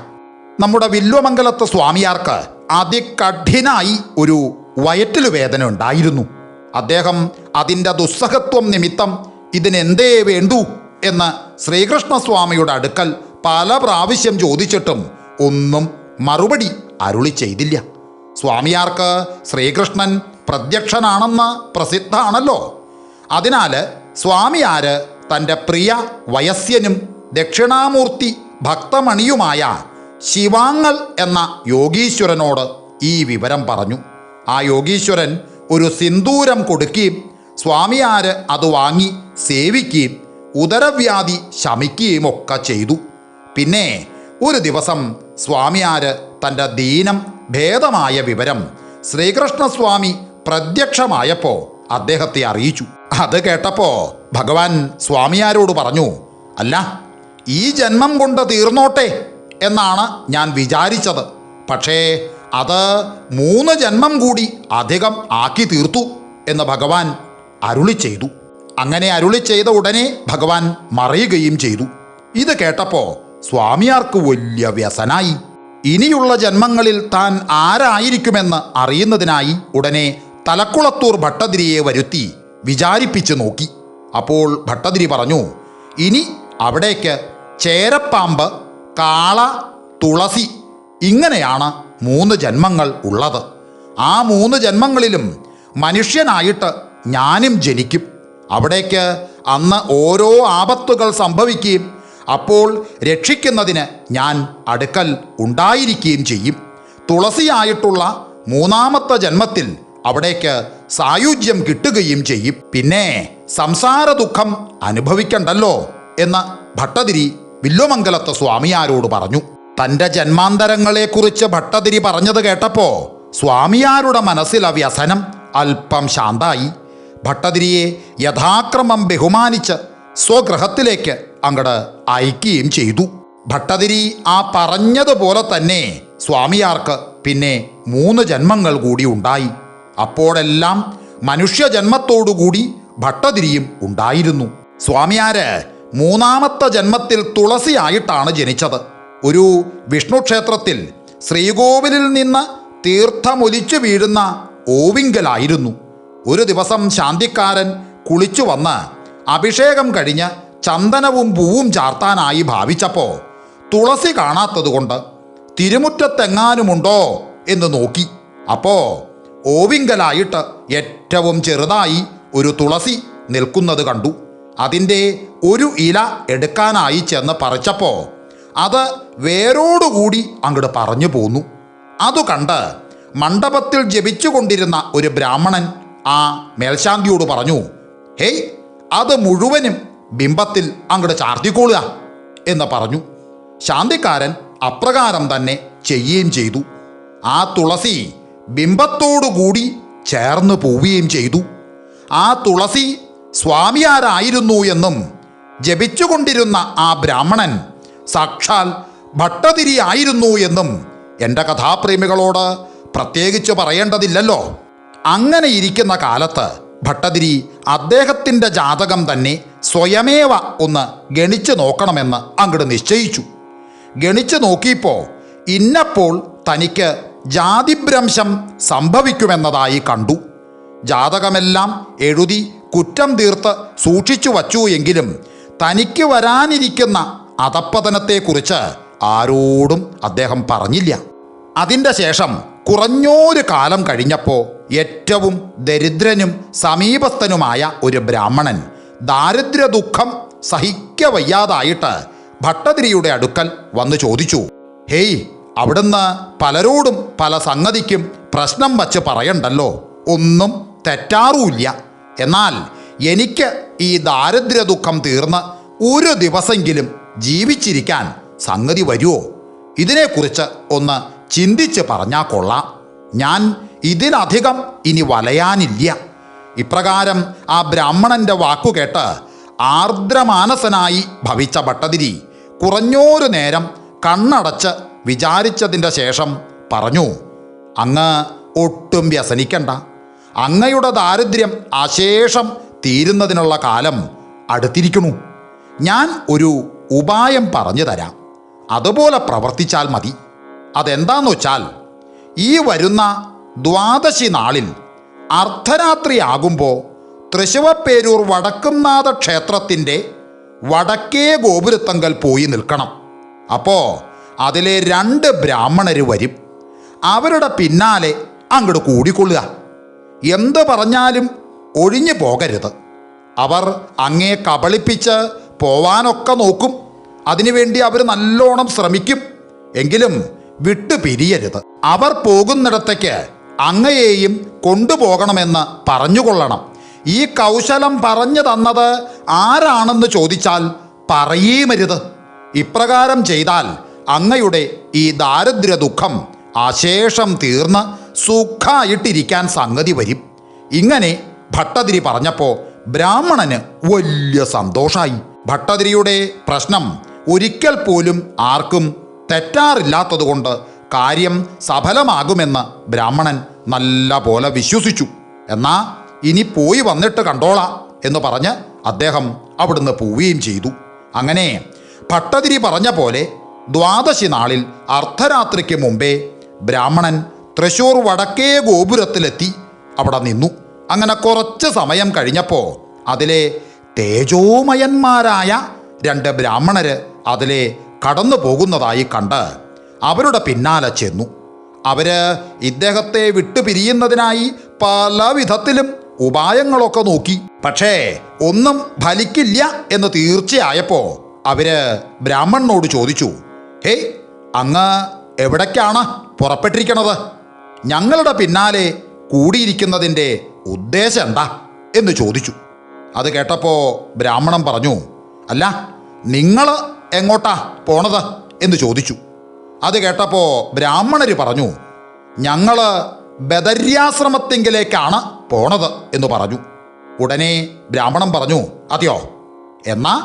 A: നമ്മുടെ വില്വമംഗലത്ത് സ്വാമിയാർക്ക് അതികഠിനായി ഒരു വയറ്റിലുവേദന ഉണ്ടായിരുന്നു. അദ്ദേഹം അതിൻ്റെ ദുസ്സഹത്വം നിമിത്തം ഇതിനെന്തേ വേണ്ടു എന്ന് ശ്രീകൃഷ്ണസ്വാമിയുടെ അടുക്കൽ പല പ്രാവശ്യം ചോദിച്ചിട്ടും ഒന്നും മറുപടി അരുളി ചെയ്തില്ല. സ്വാമിയാർക്ക് ശ്രീകൃഷ്ണൻ പ്രത്യക്ഷനാണെന്ന് പ്രസിദ്ധമാണല്ലോ. അതിനാൽ സ്വാമിയാര് തൻ്റെ പ്രിയ വയസ്യനും ദക്ഷിണാമൂർത്തി ഭക്തമണിയുമായ ശിവാങ്ങൽ എന്ന യോഗീശ്വരനോട് ഈ വിവരം പറഞ്ഞു. ആ യോഗീശ്വരൻ ഒരു സിന്ദൂരം കൊടുക്കുകയും സ്വാമിയാര് അത് വാങ്ങി സേവിക്കുകയും ഉദരവ്യാധി ശമിക്കുകയും ഒക്കെ ചെയ്തു. പിന്നെ ഒരു ദിവസം സ്വാമിയാര് തൻ്റെ ദീനം ഭേദമായ വിവരം ശ്രീകൃഷ്ണസ്വാമി പ്രത്യക്ഷമായപ്പോൾ അദ്ദേഹത്തെ അറിയിച്ചു. അത് കേട്ടപ്പോൾ ഭഗവാൻ സ്വാമിയാരോട് പറഞ്ഞു, അല്ല, ഈ ജന്മം കൊണ്ട് തീർന്നോട്ടെ എന്നാണ് ഞാൻ വിചാരിച്ചത്. പക്ഷേ അത് 3 ജന്മം കൂടി അധികം ആക്കി തീർത്തു എന്ന് ഭഗവാൻ അരുളി ചെയ്തു. അങ്ങനെ അരുളി ചെയ്ത ഉടനെ ഭഗവാൻ മറയുകയും ചെയ്തു. ഇത് കേട്ടപ്പോൾ സ്വാമിയാർക്ക് വലിയ വ്യസനായി. ഇനിയുള്ള ജന്മങ്ങളിൽ താൻ ആരായിരിക്കുമെന്ന് അറിയുന്നതിനായി ഉടനെ തലക്കുളത്തൂർ ഭട്ടതിരിയെ വരുത്തി വിചാരിപ്പിച്ചു നോക്കി. അപ്പോൾ ഭട്ടതിരി പറഞ്ഞു, ഇനി അവിടേക്ക് ചേരപ്പാമ്പ്, കാള, തുളസി ഇങ്ങനെയാണ് 3 ജന്മങ്ങൾ ഉള്ളത്. ആ 3 ജന്മങ്ങളിലും മനുഷ്യനായിട്ട് ഞാനും ജനിക്കും. അവിടേക്ക് അന്ന് ഓരോ ആപത്തുകൾ സംഭവിക്കുകയും അപ്പോൾ രക്ഷിക്കുന്നതിന് ഞാൻ അടുക്കൽ ഉണ്ടായിരിക്കുകയും ചെയ്യും. തുളസിയായിട്ടുള്ള 3ാമത്തെ ജന്മത്തിൽ അവിടേക്ക് സായുജ്യം കിട്ടുകയും ചെയ്യും. പിന്നെ സംസാര ദുഃഖം അനുഭവിക്കണ്ടല്ലോ എന്ന് ഭട്ടതിരി വില്വമംഗലത്ത് സ്വാമിയാരോട് പറഞ്ഞു. തൻ്റെ ജന്മാന്തരങ്ങളെക്കുറിച്ച് ഭട്ടതിരി പറഞ്ഞത് കേട്ടപ്പോൾ സ്വാമിയാരുടെ മനസ്സിലെ വ്യസനം അല്പം ശാന്തായി. ഭട്ടതിരിയെ യഥാക്രമം ബഹുമാനിച്ച് സ്വഗൃഹത്തിലേക്ക് അങ്ങട് അയക്കുകയും ചെയ്തു. ഭട്ടതിരി ആ പറഞ്ഞതുപോലെ തന്നെ സ്വാമിയാർക്ക് പിന്നെ 3 ജന്മങ്ങൾ കൂടി ഉണ്ടായി. അപ്പോഴെല്ലാം മനുഷ്യജന്മത്തോടുകൂടി ഭട്ടതിരിയും ഉണ്ടായിരുന്നു. സ്വാമിയാര് 3ാമത്തെ ജന്മത്തിൽ തുളസിയായിട്ടാണ് ജനിച്ചത്. ഒരു വിഷ്ണു ക്ഷേത്രത്തിൽ ശ്രീകോവിലിൽ നിന്ന് തീർത്ഥമൊലിച്ചു വീഴുന്ന ഓവിങ്കലായിരുന്നു. ഒരു ദിവസം ശാന്തിക്കാരൻ കുളിച്ചു വന്ന് അഭിഷേകം കഴിഞ്ഞ് ചന്ദനവും പൂവും ചാർത്താനായി ഭാവിച്ചപ്പോൾ തുളസി കാണാത്തതുകൊണ്ട് തിരുമുറ്റത്തെങ്ങാനുമുണ്ടോ എന്ന് നോക്കി. അപ്പോൾ ഓവിങ്കലായിട്ട് ഏറ്റവും ചെറുതായി ഒരു തുളസി നിൽക്കുന്നത് കണ്ടു. അതിൻ്റെ ഒരു ഇല എടുക്കാനായി ചെന്ന് പറിച്ചപ്പോൾ അത് വേരോടുകൂടി അങ്ങോട്ട് പറഞ്ഞു പോന്നു. അതു കണ്ട് മണ്ഡപത്തിൽ ജപിച്ചുകൊണ്ടിരുന്ന ഒരു ബ്രാഹ്മണൻ ആ മേൽശാന്തിയോട് പറഞ്ഞു, ഹേയ്, അത് മുഴുവനും ബിംബത്തിൽ അങ്ങോട്ട് ചാർത്തിക്കൊള്ളുക എന്ന് പറഞ്ഞു. ശാന്തിക്കാരൻ അപ്രകാരം തന്നെ ചെയ്യുകയും ചെയ്തു. ആ തുളസി ബിംബത്തോടുകൂടി ചേർന്ന് പോവുകയും ചെയ്തു. ആ തുളസി സ്വാമിയാരായിരുന്നു എന്നും ജപിച്ചുകൊണ്ടിരുന്ന ആ ബ്രാഹ്മണൻ സാക്ഷാൽ ഭട്ടതിരി ആയിരുന്നു എന്നും എൻ്റെ കഥാപ്രേമികളോട് പ്രത്യേകിച്ച് പറയേണ്ടതില്ലല്ലോ. അങ്ങനെ ഇരിക്കുന്ന കാലത്ത് ഭട്ടതിരി അദ്ദേഹത്തിൻ്റെ ജാതകം തന്നെ സ്വയമേവ ഒന്ന് ഗണിച്ചു നോക്കണമെന്ന് അങ്ങോട്ട് നിശ്ചയിച്ചു. ഗണിച്ചു നോക്കിയപ്പോൾ ഇന്നപ്പോൾ തനിക്ക് ജാതിഭ്രംശം സംഭവിക്കുമെന്നതായി കണ്ടു. ജാതകമെല്ലാം എഴുതി കുറ്റം തീർത്ത് സൂക്ഷിച്ചു വച്ചു എങ്കിലും തനിക്ക് വരാനിരിക്കുന്ന അധപ്പതനത്തെക്കുറിച്ച് ആരോടും അദ്ദേഹം പറഞ്ഞില്ല. അതിൻ്റെ ശേഷം കുറഞ്ഞൊരു കാലം കഴിഞ്ഞപ്പോൾ ഏറ്റവും ദരിദ്രനും സമീപസ്ഥനുമായ ഒരു ബ്രാഹ്മണൻ ദാരിദ്ര്യ ദുഃഖം സഹിക്കവയ്യാതായിട്ട് ഭട്ടതിരിയുടെ അടുക്കൽ വന്ന് ചോദിച്ചു, ഹേയ്, അവിടുന്ന് പലരോടും പല സംഗതിക്കും പ്രശ്നം വച്ച് പറയണ്ടല്ലോ, ഒന്നും തെറ്റാറുമില്ല. എന്നാൽ എനിക്ക് ഈ ദാരിദ്ര്യ ദുഃഖം തീർന്ന് ഒരു ദിവസമെങ്കിലും ജീവിച്ചിരിക്കാൻ സംഗതി വരുമോ? ഇതിനെക്കുറിച്ച് ഒന്ന് ചിന്തിച്ച് പറഞ്ഞാൽ കൊള്ളാം. ഞാൻ ഇതിലധികം ഇനി വലയാനില്ല. ഇപ്രകാരം ആ ബ്രാഹ്മണൻ്റെ വാക്കുകേട്ട് ആർദ്രമാനസനായി ഭവിച്ച ഭട്ടതിരി കുറഞ്ഞൊരു നേരം കണ്ണടച്ച് വിചാരിച്ചതിൻ്റെ ശേഷം പറഞ്ഞു, അങ്ങ് ഒട്ടും വ്യസനിക്കണ്ട. അങ്ങയുടെ ദാരിദ്ര്യം അശേഷം തീരുന്നതിനുള്ള കാലം അടുത്തിരിക്കണു. ഞാൻ ഒരു ഉപായം പറഞ്ഞു തരാം. അതുപോലെ പ്രവർത്തിച്ചാൽ മതി. അതെന്താന്ന് വെച്ചാൽ, ഈ വരുന്ന ദ്വാദശി നാളിൽ അർദ്ധരാത്രിയാകുമ്പോൾ തൃശ്ശിവപ്പേരൂർ വടക്കുംനാഥ ക്ഷേത്രത്തിൻ്റെ വടക്കേ ഗോപുരത്തങ്കൽ പോയി നിൽക്കണം. അപ്പോൾ അതിലെ 2 ബ്രാഹ്മണർ വരും. അവരുടെ പിന്നാലെ അങ്ങോട്ട് കൂടിക്കൊള്ളുക. എന്ത് പറഞ്ഞാലും ഒഴിഞ്ഞു പോകരുത്. അവർ അങ്ങേ കബളിപ്പിച്ച് പോവാനൊക്കെ നോക്കും. അതിനുവേണ്ടി അവർ നല്ലോണം ശ്രമിക്കും. എങ്കിലും വിട്ടു പിരിയരുത്. അവർ പോകുന്നിടത്തേക്ക് അങ്ങയെയും കൊണ്ടുപോകണമെന്ന് പറഞ്ഞുകൊള്ളണം. ഈ കൗശലം പറഞ്ഞു തന്നത് ആരാണെന്ന് ചോദിച്ചാൽ പറയേമരുത്. ഇപ്രകാരം ചെയ്താൽ അങ്ങയുടെ ഈ ദാരിദ്ര്യ ദുഃഖം അശേഷം തീർന്ന് സുഖമായിട്ടിരിക്കാൻ സംഗതി വരും. ഇങ്ങനെ ഭട്ടതിരി പറഞ്ഞപ്പോൾ ബ്രാഹ്മണന് വലിയ സന്തോഷമായി. ഭട്ടതിരിയുടെ പ്രശ്നം ഒരിക്കൽ പോലും ആർക്കും തെറ്റാറില്ലാത്തതുകൊണ്ട് കാര്യം സഫലമാകുമെന്ന് ബ്രാഹ്മണൻ നല്ല പോലെ വിശ്വസിച്ചു. എന്നാ ഇനി പോയി വന്നിട്ട് കണ്ടോളാം എന്ന് പറഞ്ഞ് അദ്ദേഹം അവിടുന്ന് പോവുകയും ചെയ്തു. അങ്ങനെ ഭട്ടതിരി പറഞ്ഞ പോലെ ദ്വാദശി നാളിൽ അർദ്ധരാത്രിക്ക് മുമ്പേ ബ്രാഹ്മണൻ തൃശ്ശൂർ വടക്കേ ഗോപുരത്തിലെത്തി അവിടെ നിന്നു. അങ്ങനെ കുറച്ച് സമയം കഴിഞ്ഞപ്പോൾ അതിലെ തേജോമയന്മാരായ 2 ബ്രാഹ്മണർ അതിലെ കടന്നു പോകുന്നതായി കണ്ട് അവരുടെ പിന്നാലെ ചെന്നു. അവർ ഇദ്ദേഹത്തെ വിട്ടുപിരിയുന്നതിനായി പല വിധത്തിലും ഉപായങ്ങളൊക്കെ നോക്കി. പക്ഷേ ഒന്നും ഫലിക്കില്ല എന്ന് തീർച്ചയായപ്പോൾ അവർ ബ്രാഹ്മണനോട് ചോദിച്ചു, ഹേയ്, അങ്ങ് എവിടേക്കാണ് പുറപ്പെട്ടിരിക്കണത്? ഞങ്ങളുടെ പിന്നാലെ കൂടിയിരിക്കുന്നതിൻ്റെ ഉദ്ദേശം എന്താ എന്ന് ചോദിച്ചു. അത് കേട്ടപ്പോൾ ബ്രാഹ്മണൻ പറഞ്ഞു, അല്ല, നിങ്ങൾ എങ്ങോട്ടാ പോണത് എന്ന് ചോദിച്ചു. അത് കേട്ടപ്പോൾ ബ്രാഹ്മണർ പറഞ്ഞു, ഞങ്ങൾ ബദര്യാശ്രമത്തിങ്കിലേക്കാണ് പോണത് എന്ന് പറഞ്ഞു. ഉടനെ ബ്രാഹ്മണൻ പറഞ്ഞു, അതെയോ, എന്നാ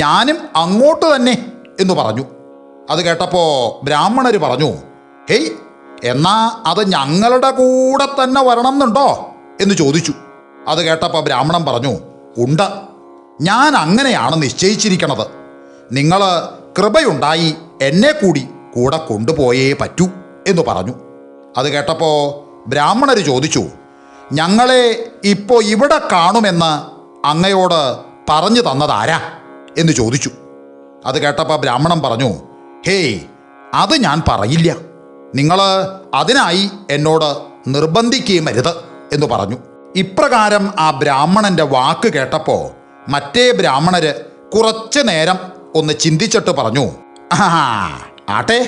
A: ഞാനും അങ്ങോട്ട് തന്നെ എന്ന് പറഞ്ഞു. അത് കേട്ടപ്പോൾ ബ്രാഹ്മണർ പറഞ്ഞു, ഹേയ്, എന്നാ അത് ഞങ്ങളുടെ കൂടെ തന്നെ വരണം എന്നുണ്ടോ എന്ന് ചോദിച്ചു. അത് കേട്ടപ്പോൾ ബ്രാഹ്മണൻ പറഞ്ഞു, ഉണ്ട്, ഞാൻ അങ്ങനെയാണ് നിശ്ചയിച്ചിരിക്കണത്. നിങ്ങൾ കൃപയുണ്ടായി എന്നെ കൂടെ കൊണ്ടുപോയേ പറ്റൂ എന്ന് പറഞ്ഞു. അത് കേട്ടപ്പോൾ ബ്രാഹ്മണർ ചോദിച്ചു, ഞങ്ങളെ ഇപ്പോൾ ഇവിടെ കാണുമെന്ന് അങ്ങയോട് പറഞ്ഞു തന്നതാരാ എന്ന് ചോദിച്ചു. അത് കേട്ടപ്പോൾ ബ്രാഹ്മണൻ പറഞ്ഞു, ഹേയ്, അത് ഞാൻ പറയില്ല, നിങ്ങൾ അതിനായി എന്നോട് നിർബന്ധിക്കുകയും അരുത് എന്ന് പറഞ്ഞു. ഇപ്രകാരം ആ ബ്രാഹ്മണൻ്റെ വാക്ക് കേട്ടപ്പോൾ മറ്റേ ബ്രാഹ്മണർ കുറച്ചു നേരം ഒന്ന് ചിന്തിച്ചിട്ട് പറഞ്ഞു, ആട്ടെ,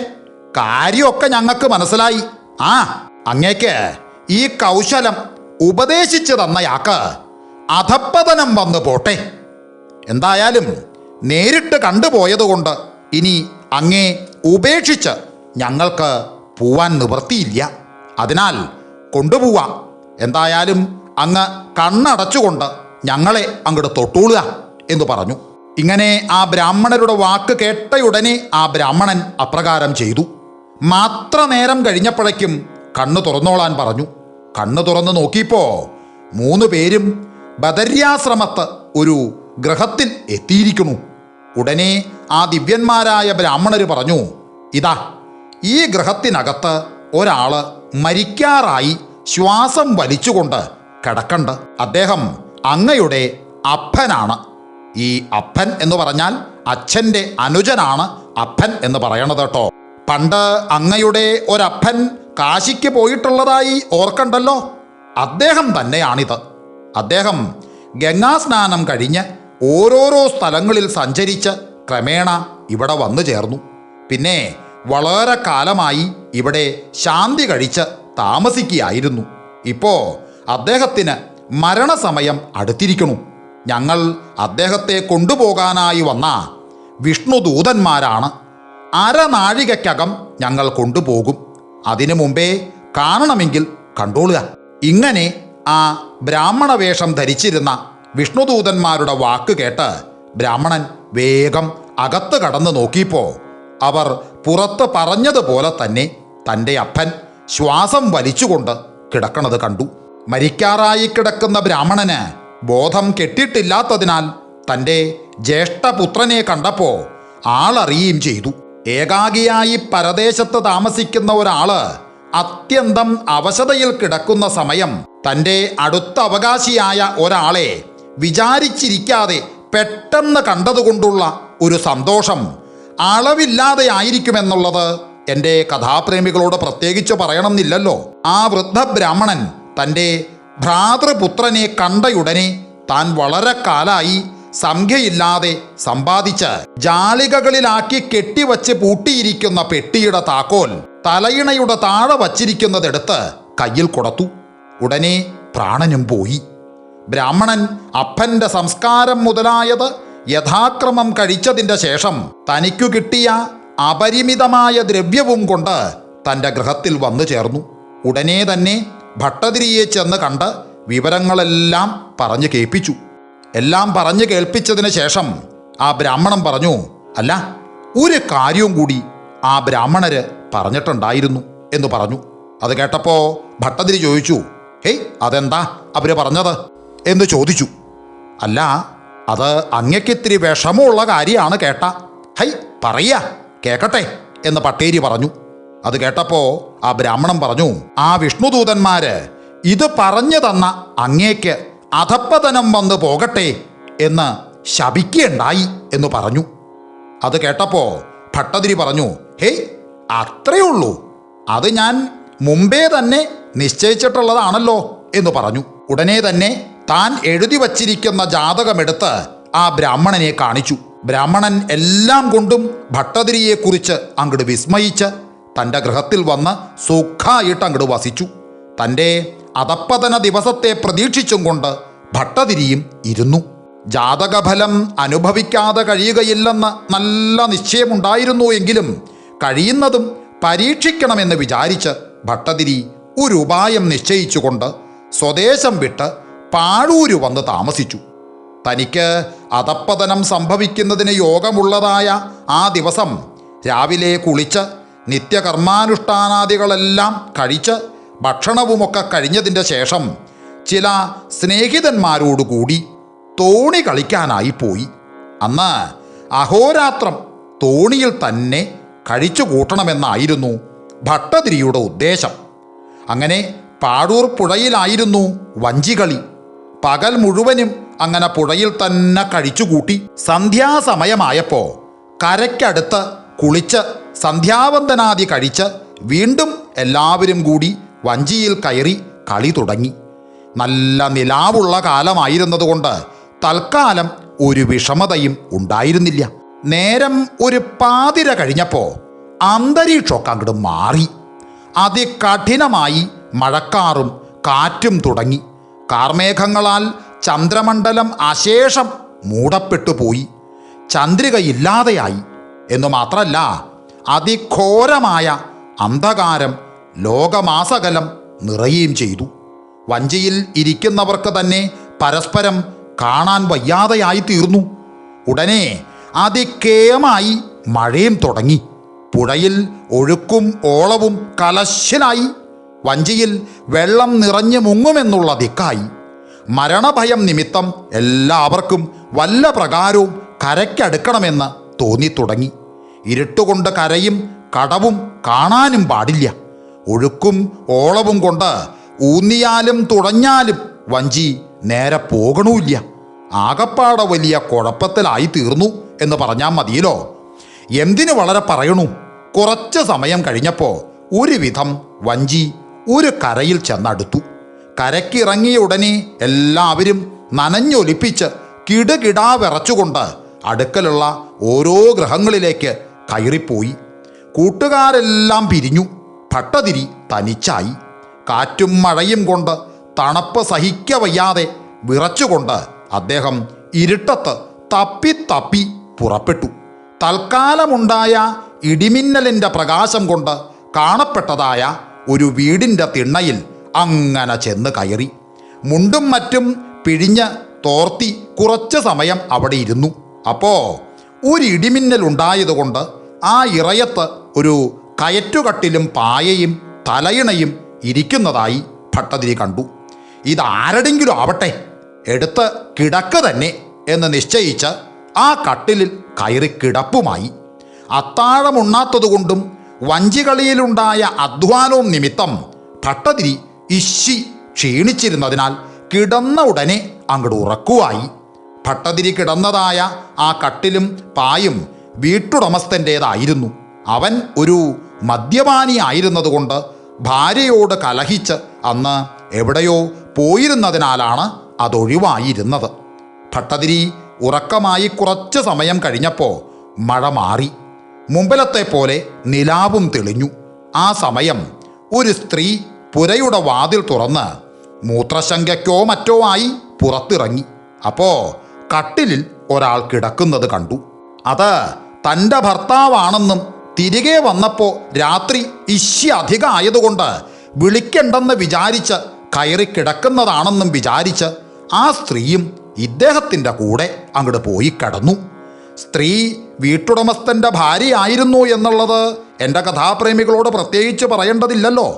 A: കാര്യമൊക്കെ ഞങ്ങൾക്ക് മനസ്സിലായി. അങ്ങേക്ക് ഈ കൗശലം ഉപദേശിച്ചു തന്നയാൾക്ക് അധപ്പതനം വന്നു പോട്ടെ. എന്തായാലും നേരിട്ട് കണ്ടുപോയതുകൊണ്ട് ഇനി അങ്ങേ ഉപേക്ഷിച്ച് ഞങ്ങൾക്ക് പോവാൻ നിവൃത്തിയില്ല. അതിനാൽ കൊണ്ടുപോവാം. എന്തായാലും അങ്ങ് കണ്ണടച്ചുകൊണ്ട് ഞങ്ങളെ അങ്ങോട്ട് തൊട്ടൂളുക എന്ന് പറഞ്ഞു. ഇങ്ങനെ ആ ബ്രാഹ്മണരുടെ വാക്ക് കേട്ടയുടനെ ആ ബ്രാഹ്മണൻ അപ്രകാരം ചെയ്തു. മാത്ര നേരം കഴിഞ്ഞപ്പോഴേക്കും കണ്ണു തുറന്നോളാൻ പറഞ്ഞു. കണ്ണു തുറന്ന് നോക്കിയപ്പോൾ 3 പേരും ബദര്യാശ്രമത്ത് ഒരു ഗൃഹത്തിൽ എത്തിയിരിക്കുന്നു. ഉടനെ ആ ദിവ്യന്മാരായ ബ്രാഹ്മണർ പറഞ്ഞു, ഇതാ, ഈ ഗൃഹത്തിനകത്ത് ഒരാള് മരിക്കാറായി ശ്വാസം വലിച്ചുകൊണ്ട് കിടക്കണ്ട്. അദ്ദേഹം അങ്ങയുടെ അപ്പനാണ്. ഈ അപ്പൻ എന്ന് പറഞ്ഞാൽ അച്ഛൻ്റെ അനുജനാണ് അപ്പൻ എന്ന് പറയണത് കേട്ടോ. പണ്ട് അങ്ങയുടെ ഒരപ്പൻ കാശിക്ക് പോയിട്ടുള്ളതായി ഓർക്കണ്ടല്ലോ, അദ്ദേഹം തന്നെയാണിത്. അദ്ദേഹം ഗംഗാസ്നാനം കഴിഞ്ഞ് ഓരോരോ സ്ഥലങ്ങളിൽ സഞ്ചരിച്ച് ക്രമേണ ഇവിടെ വന്നു ചേർന്നു. പിന്നെ വളരെ കാലമായി ഇവിടെ ശാന്തി കഴിച്ച് താമസിക്കുകയായിരുന്നു. ഇപ്പോൾ അദ്ദേഹത്തിന് മരണസമയം അടുത്തിരിക്കുന്നു. ഞങ്ങൾ അദ്ദേഹത്തെ കൊണ്ടുപോകാനായി വന്ന വിഷ്ണുദൂതന്മാരാണ്. അരനാഴികയ്ക്കകം ഞങ്ങൾ കൊണ്ടുപോകും. അതിനു മുമ്പേ കാണണമെങ്കിൽ കണ്ടോളുക. ഇങ്ങനെ ആ ബ്രാഹ്മണ വേഷം ധരിച്ചിരുന്ന വിഷ്ണുദൂതന്മാരുടെ വാക്ക് കേട്ട് ബ്രാഹ്മണൻ വേഗം അകത്ത് കടന്നു നോക്കിയപ്പോൾ അവർ പുറത്ത് പറഞ്ഞതുപോലെ തന്നെ തൻ്റെ അപ്പൻ ശ്വാസം വലിച്ചുകൊണ്ട് കിടക്കണത് കണ്ടു. മരിക്കാറായി കിടക്കുന്ന ബ്രാഹ്മണന് ബോധം കെട്ടിട്ടില്ലാത്തതിനാൽ തൻ്റെ ജ്യേഷ്ഠപുത്രനെ കണ്ടപ്പോൾ ആളറിയുകയും ചെയ്തു. ഏകാഗിയായി പരദേശത്ത് താമസിക്കുന്ന ഒരാള് അത്യന്തം അവശതയിൽ കിടക്കുന്ന സമയം തൻ്റെ അടുത്ത അവകാശിയായ ഒരാളെ വിചാരിച്ചിരിക്കാതെ പെട്ടെന്ന് കണ്ടതുകൊണ്ടുള്ള ഒരു സന്തോഷം അളവില്ലാതെ ആയിരിക്കുമെന്നുള്ളത് എൻ്റെ കഥാപ്രേമികളോട് പ്രത്യേകിച്ച് പറയണമെന്നില്ലല്ലോ. ആ വൃദ്ധ ബ്രാഹ്മണൻ തൻ്റെ ഭ്രാതൃപുത്രനെ കണ്ടയുടനെ താൻ വളരെ കാലായി സംഖ്യയില്ലാതെ സമ്പാദിച്ച് ജാളികകളിലാക്കി കെട്ടിവച്ച് പൂട്ടിയിരിക്കുന്ന പെട്ടിയുടെ താക്കോൽ തലയിണയുടെ താഴെ വച്ചിരിക്കുന്നതെടുത്ത് കയ്യിൽ കൊടുത്തു. ഉടനെ പ്രാണനും പോയി. ബ്രാഹ്മണൻ അപ്പൻ്റെ സംസ്കാരം മുതലായത് യഥാക്രമം കഴിച്ചതിൻ്റെ ശേഷം തനിക്കു കിട്ടിയ അപരിമിതമായ ദ്രവ്യവും കൊണ്ട് തൻ്റെ ഗൃഹത്തിൽ വന്നു ചേർന്നു. ഉടനെ തന്നെ ഭട്ടതിരിയെ ചെന്ന് കണ്ട് വിവരങ്ങളെല്ലാം പറഞ്ഞു കേൾപ്പിച്ചു. എല്ലാം പറഞ്ഞു കേൾപ്പിച്ചതിന് ശേഷം ആ ബ്രാഹ്മണൻ പറഞ്ഞു, അല്ല, ഒരു കാര്യവും കൂടി ആ ബ്രാഹ്മണര് പറഞ്ഞിട്ടുണ്ടായിരുന്നു എന്ന് പറഞ്ഞു. അത് കേട്ടപ്പോൾ ഭട്ടതിരി ചോദിച്ചു, ഹേയ്, അതെന്താ അവർ പറഞ്ഞത് എന്ന് ചോദിച്ചു. അല്ല, അത് അങ്ങക്കിത്തിരി വിഷമമുള്ള കാര്യമാണ് കേട്ട. ഹൈ, പറയാ കേക്കട്ടെ എന്ന് പട്ടേരി പറഞ്ഞു. അത് കേട്ടപ്പോൾ ആ ബ്രാഹ്മണൻ പറഞ്ഞു, ആ വിഷ്ണുദൂതന്മാര് ഇത് പറഞ്ഞു തന്ന അങ്ങേക്ക് അധപ്പതനം വന്ന് പോകട്ടെ എന്ന് ശപിക്കുകയുണ്ടായി എന്ന് പറഞ്ഞു. അത് കേട്ടപ്പോൾ ഭട്ടതിരി പറഞ്ഞു, ഹേയ്, അത്രയേ ഉള്ളൂ, അത് ഞാൻ മുമ്പേ തന്നെ നിശ്ചയിച്ചിട്ടുള്ളതാണല്ലോ എന്ന് പറഞ്ഞു. ഉടനെ തന്നെ താൻ എഴുതി വച്ചിരിക്കുന്ന ജാതകമെടുത്ത് ആ ബ്രാഹ്മണനെ കാണിച്ചു. ബ്രാഹ്മണൻ എല്ലാം കൊണ്ടും ഭട്ടതിരിയെക്കുറിച്ച് അങ്ങോട്ട് വിസ്മയിച്ച് തൻ്റെ ഗൃഹത്തിൽ വന്ന് സുഖമായിട്ട് അങ്ങോട്ട് വസിച്ചു. തൻ്റെ അധപ്പതന ദിവസത്തെ പ്രതീക്ഷിച്ചും കൊണ്ട് ഭട്ടതിരിയും ഇരുന്നു. ജാതകഫലം അനുഭവിക്കാതെ കഴിയുകയില്ലെന്ന് നല്ല നിശ്ചയമുണ്ടായിരുന്നു എങ്കിലും കഴിയുന്നതും പരീക്ഷിക്കണമെന്ന് വിചാരിച്ച് ഭട്ടതിരി ഒരു ഉപായം നിശ്ചയിച്ചുകൊണ്ട് സ്വദേശം വിട്ട് പാഴൂര് വന്ന് താമസിച്ചു. തനിക്ക് അധപ്പതനം സംഭവിക്കുന്നതിന് യോഗമുള്ളതായ ആ ദിവസം രാവിലെ കുളിച്ച് നിത്യകർമാനുഷ്ഠാനാദികളെല്ലാം കഴിച്ച് ഭക്ഷണവുമൊക്കെ കഴിഞ്ഞതിൻ്റെ ശേഷം ചില സ്നേഹിതന്മാരോടുകൂടി തോണി കളിക്കാനായി പോയി. അന്ന് അഹോരാത്രം തോണിയിൽ തന്നെ കഴിച്ചു കൂട്ടണമെന്നായിരുന്നു ഭട്ടതിരിയുടെ ഉദ്ദേശം. അങ്ങനെ പാഴൂർ പുഴയിലായിരുന്നു വഞ്ചികളി. പകൽ മുഴുവനും അങ്ങനെ പുഴയിൽ തന്നെ കഴിച്ചുകൂട്ടി. സന്ധ്യാസമയമായപ്പോൾ കരയ്ക്കടുത്ത് കുളിച്ച് സന്ധ്യാവന്ദനാദി കഴിച്ച് വീണ്ടും എല്ലാവരും കൂടി വഞ്ചിയിൽ കയറി കളി തുടങ്ങി. നല്ല നിലാവുള്ള കാലമായിരുന്നതുകൊണ്ട് തൽക്കാലം ഒരു വിഷമതയും ഉണ്ടായിരുന്നില്ല. നേരം ഒരു പാതിര കഴിഞ്ഞപ്പോൾ അന്തരീക്ഷമൊക്കെ അങ്ങോട്ട് മാറി. അതികഠിനമായി മഴക്കാറും കാറ്റും തുടങ്ങി. കാർമേഘങ്ങളാൽ ചന്ദ്രമണ്ഡലം അശേഷം മൂടപ്പെട്ടു പോയി. ചന്ദ്രികയില്ലാതെയായി എന്നു മാത്രമല്ല, അതിഘോരമായ അന്ധകാരം ലോകമാസകലം നിറയുകയും ചെയ്തു. വഞ്ചിയിൽ ഇരിക്കുന്നവർക്ക് തന്നെ പരസ്പരം കാണാൻ വയ്യാതെയായി തീർന്നു. ഉടനെ അതിക്കേയമായി മഴയും തുടങ്ങി. പുഴയിൽ ഒഴുക്കും ഓളവും കലശലായി. വഞ്ചിയിൽ വെള്ളം നിറഞ്ഞു മുങ്ങുമെന്നുള്ള ദിക്കായി. മരണഭയം നിമിത്തം എല്ലാവർക്കും വല്ല പ്രകാരവും കരയ്ക്കടുക്കണമെന്ന് തോന്നിത്തുടങ്ങി. ഇരുട്ടുകൊണ്ട് കരയും കടവും കാണാനും പാടില്ല. ഒഴുക്കും ഓളവും കൊണ്ട് ഊന്നിയാലും തുഴഞ്ഞാലും വഞ്ചി നേരെ പോകണമില്ല. ആകപ്പാടെ വലിയ കുഴപ്പത്തിലായി തീർന്നു എന്ന് പറഞ്ഞാൽ മതിയല്ലോ. എന്തിനു വളരെ പറയണു. കുറച്ച് സമയം കഴിഞ്ഞപ്പോൾ ഒരുവിധം വഞ്ചി ഒരു കരയിൽ ചെന്നടുത്തു. കരയ്ക്കിറങ്ങിയ ഉടനെ എല്ലാവരും നനഞ്ഞൊലിപ്പിച്ച് കിടുകിടാ വിറച്ചുകൊണ്ട് അടുക്കലുള്ള ഓരോ ഗൃഹങ്ങളിലേക്ക് കയറിപ്പോയി. കൂട്ടുകാരെല്ലാം പിരിഞ്ഞു. ഭട്ടതിരി തനിച്ചായി. കാറ്റും മഴയും കൊണ്ട് തണുപ്പ് സഹിക്കവയ്യാതെ വിറച്ചുകൊണ്ട് അദ്ദേഹം ഇരുട്ടത്ത് തപ്പി പുറപ്പെട്ടു. തൽക്കാലമുണ്ടായ ഇടിമിന്നലിൻ്റെ പ്രകാശം കൊണ്ട് കാണപ്പെട്ടതായ ഒരു വീടിൻ്റെ തിണ്ണയിൽ അങ്ങനെ ചെന്ന് കയറി. മുണ്ടും മറ്റും പിഴിഞ്ഞ് തോർത്തി കുറച്ച് സമയം അവിടെ ഇരുന്നു. അപ്പോൾ ഒരു ഇടിമിന്നലുണ്ടായതുകൊണ്ട് ആ ഇറയത്ത് ഒരു കയറ്റുകട്ടിലും പായയും തലയിണയും ഇരിക്കുന്നതായി ഭട്ടതിരി കണ്ടു. ഇതാരടെങ്കിലും ആവട്ടെ, എടുത്ത് കിടക്ക് തന്നെ എന്ന് നിശ്ചയിച്ച് ആ കട്ടിലിൽ കയറി കിടപ്പുമായി. അത്താഴമുണ്ണാത്തതുകൊണ്ടും വഞ്ചികളിയിലുണ്ടായ അധ്വാനവും നിമിത്തം ഭട്ടതിരി ക്ഷീണിച്ചിരുന്നതിനാൽ കിടന്ന ഉടനെ അങ്ങോട്ട് ഉറക്കുവായി. ഭട്ടതിരി കിടന്നതായ ആ കട്ടിലും പായും വീട്ടുടമസ്ഥൻ്റേതായിരുന്നു. അവൻ ഒരു മദ്യപാനി ആയിരുന്നതുകൊണ്ട് ഭാര്യയോട് കലഹിച്ച് അന്ന് എവിടെയോ പോയിരുന്നതിനാലാണ് അതൊഴിവായിരുന്നത്. ഭട്ടതിരി ഉറക്കമായി കുറച്ച് സമയം കഴിഞ്ഞപ്പോൾ മഴ മാറി. മുമ്പിലത്തെ പോലെ നിലാവും തെളിഞ്ഞു. ആ സമയം ഒരു സ്ത്രീ പുരയുടെ വാതിൽ തുറന്ന് മൂത്രശങ്കയ്ക്കോ മറ്റോ ആയി പുറത്തിറങ്ങി. അപ്പോൾ കട്ടിലിൽ ഒരാൾ കിടക്കുന്നത് കണ്ടു. അത് തൻ്റെ ഭർത്താവാണെന്നും തിരികെ വന്നപ്പോൾ രാത്രി അധികം ആയതുകൊണ്ട് വിളിക്കണ്ടെന്ന് വിചാരിച്ച് കയറി കിടക്കുന്നതാണെന്നും വിചാരിച്ച് ആ സ്ത്രീയും ഇദ്ദേഹത്തിൻ്റെ കൂടെ അങ്ങോട്ട് പോയി കിടന്നു. സ്ത്രീ വീട്ടുടമസ്ഥൻ്റെ ഭാര്യയായിരുന്നു എന്നുള്ളത് എൻ്റെ കഥാപ്രേമികളോട് പ്രത്യേകിച്ച് പറയേണ്ടതില്ലല്ലോ.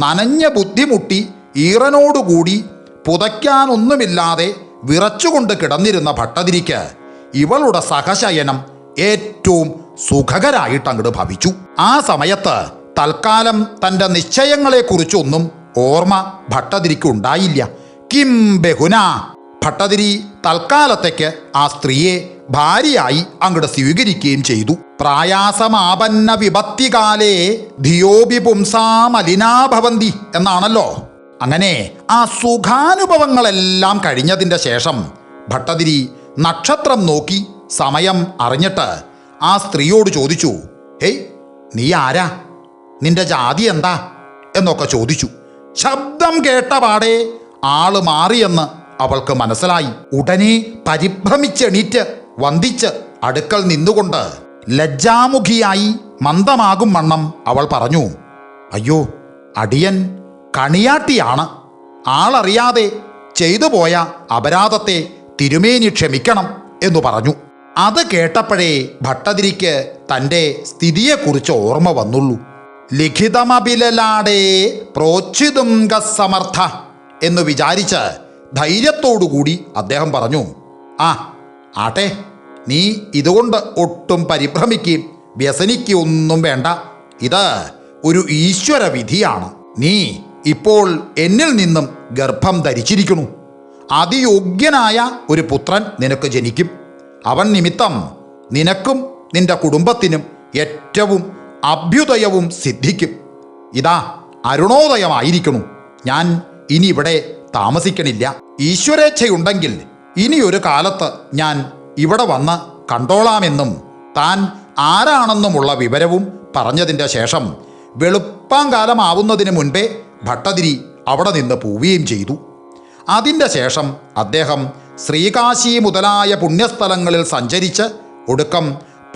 A: നനഞ്ഞ ബുദ്ധിമുട്ടി ഈറനോടുകൂടി പുതയ്ക്കാനൊന്നുമില്ലാതെ വിറച്ചുകൊണ്ട് കിടന്നിരുന്ന ഭട്ടതിരിക്ക് ഇവളുടെ സഹശയനം ഏറ്റവും സുഖകരായിട്ട് അങ്ങോട്ട് ഭവിച്ചു. ആ സമയത്ത് തൽക്കാലം തൻ്റെ നിശ്ചയങ്ങളെക്കുറിച്ചൊന്നും ഓർമ്മ ഭട്ടതിരിക്ക് ഉണ്ടായില്ല. കിം ബഹുന. ഭട്ടതിരി തൽക്കാലത്തേക്ക് ആ സ്ത്രീയെ ഭാര്യയായി അങ്ങോട്ട് സ്വീകരിക്കുകയും ചെയ്തു. പ്രായാസമാപന്ന വിപത്തികാലേ ധിയോബി പുംസാമലിനാഭവന്തി എന്നാണല്ലോ. അങ്ങനെ ആ സുഖാനുഭവങ്ങളെല്ലാം കഴിഞ്ഞതിൻ്റെ ശേഷം ഭട്ടതിരി നക്ഷത്രം നോക്കി സമയം അറിഞ്ഞിട്ട് ആ സ്ത്രീയോട് ചോദിച്ചു, ഹേയ്, നീ ആരാ? നിന്റെ ജാതി എന്താ എന്നൊക്കെ ചോദിച്ചു. ശബ്ദം കേട്ട പാടെ ആള് മാറിയെന്ന് അവൾക്ക് മനസ്സിലായി. ഉടനെ പരിഭ്രമിച്ചെണീറ്റ് വന്ദിച്ച് അടുക്കൽ നിന്നുകൊണ്ട് ലജ്ജാമുഖിയായി മന്ദമാകും വണ്ണം അവൾ പറഞ്ഞു, അയ്യോ, അടിയൻ കണിയാട്ടിയാണ്. ആളറിയാതെ ചെയ്തു പോയ അപരാധത്തെ തിരുമേനി ക്ഷമിക്കണം എന്നു പറഞ്ഞു. അത് കേട്ടപ്പോഴേ ഭട്ടതിരിക്ക് തൻ്റെ സ്ഥിതിയെക്കുറിച്ച് ഓർമ്മ വന്നുള്ളൂ. ലിഖിതമഭിലലാടേ പ്രോച്ഛിതും ഗസമർത്ഥ എന്ന് വിചാരിച്ച് ധൈര്യത്തോടുകൂടി അദ്ദേഹം പറഞ്ഞു, ആ ആട്ടെ, നീ ഇതുകൊണ്ട് ഒട്ടും പരിഭ്രമിക്കുകയും വ്യസനിക്കൊന്നും വേണ്ട. ഇത് ഒരു ഈശ്വര വിധിയാണ്. നീ ഇപ്പോൾ എന്നിൽ നിന്നും ഗർഭം ധരിച്ചിരിക്കുന്നു. അതിയോഗ്യനായ ഒരു പുത്രൻ നിനക്ക് ജനിക്കും. അവൻ നിമിത്തം നിനക്കും നിന്റെ കുടുംബത്തിനും ഏറ്റവും അഭ്യുദയവും സിദ്ധിക്കും. ഇതാ അരുണോദയമായിരിക്കുന്നു. ഞാൻ ഇനി ഇവിടെ താമസിക്കണില്ല. ഈശ്വരേച്ഛയുണ്ടെങ്കിൽ ഇനിയൊരു കാലത്ത് ഞാൻ ഇവിടെ വന്ന് കണ്ടോളാമെന്നും താൻ ആരാണെന്നുമുള്ള വിവരവും പറഞ്ഞതിൻ്റെ ശേഷം വെളുപ്പാങ്കാലമാവുന്നതിന് മുൻപേ ഭട്ടതിരി അവിടെ നിന്ന് പോവുകയും ചെയ്തു. അതിൻ്റെ ശേഷം അദ്ദേഹം ശ്രീകാശി മുതലായ പുണ്യസ്ഥലങ്ങളിൽ സഞ്ചരിച്ച് ഒടുക്കം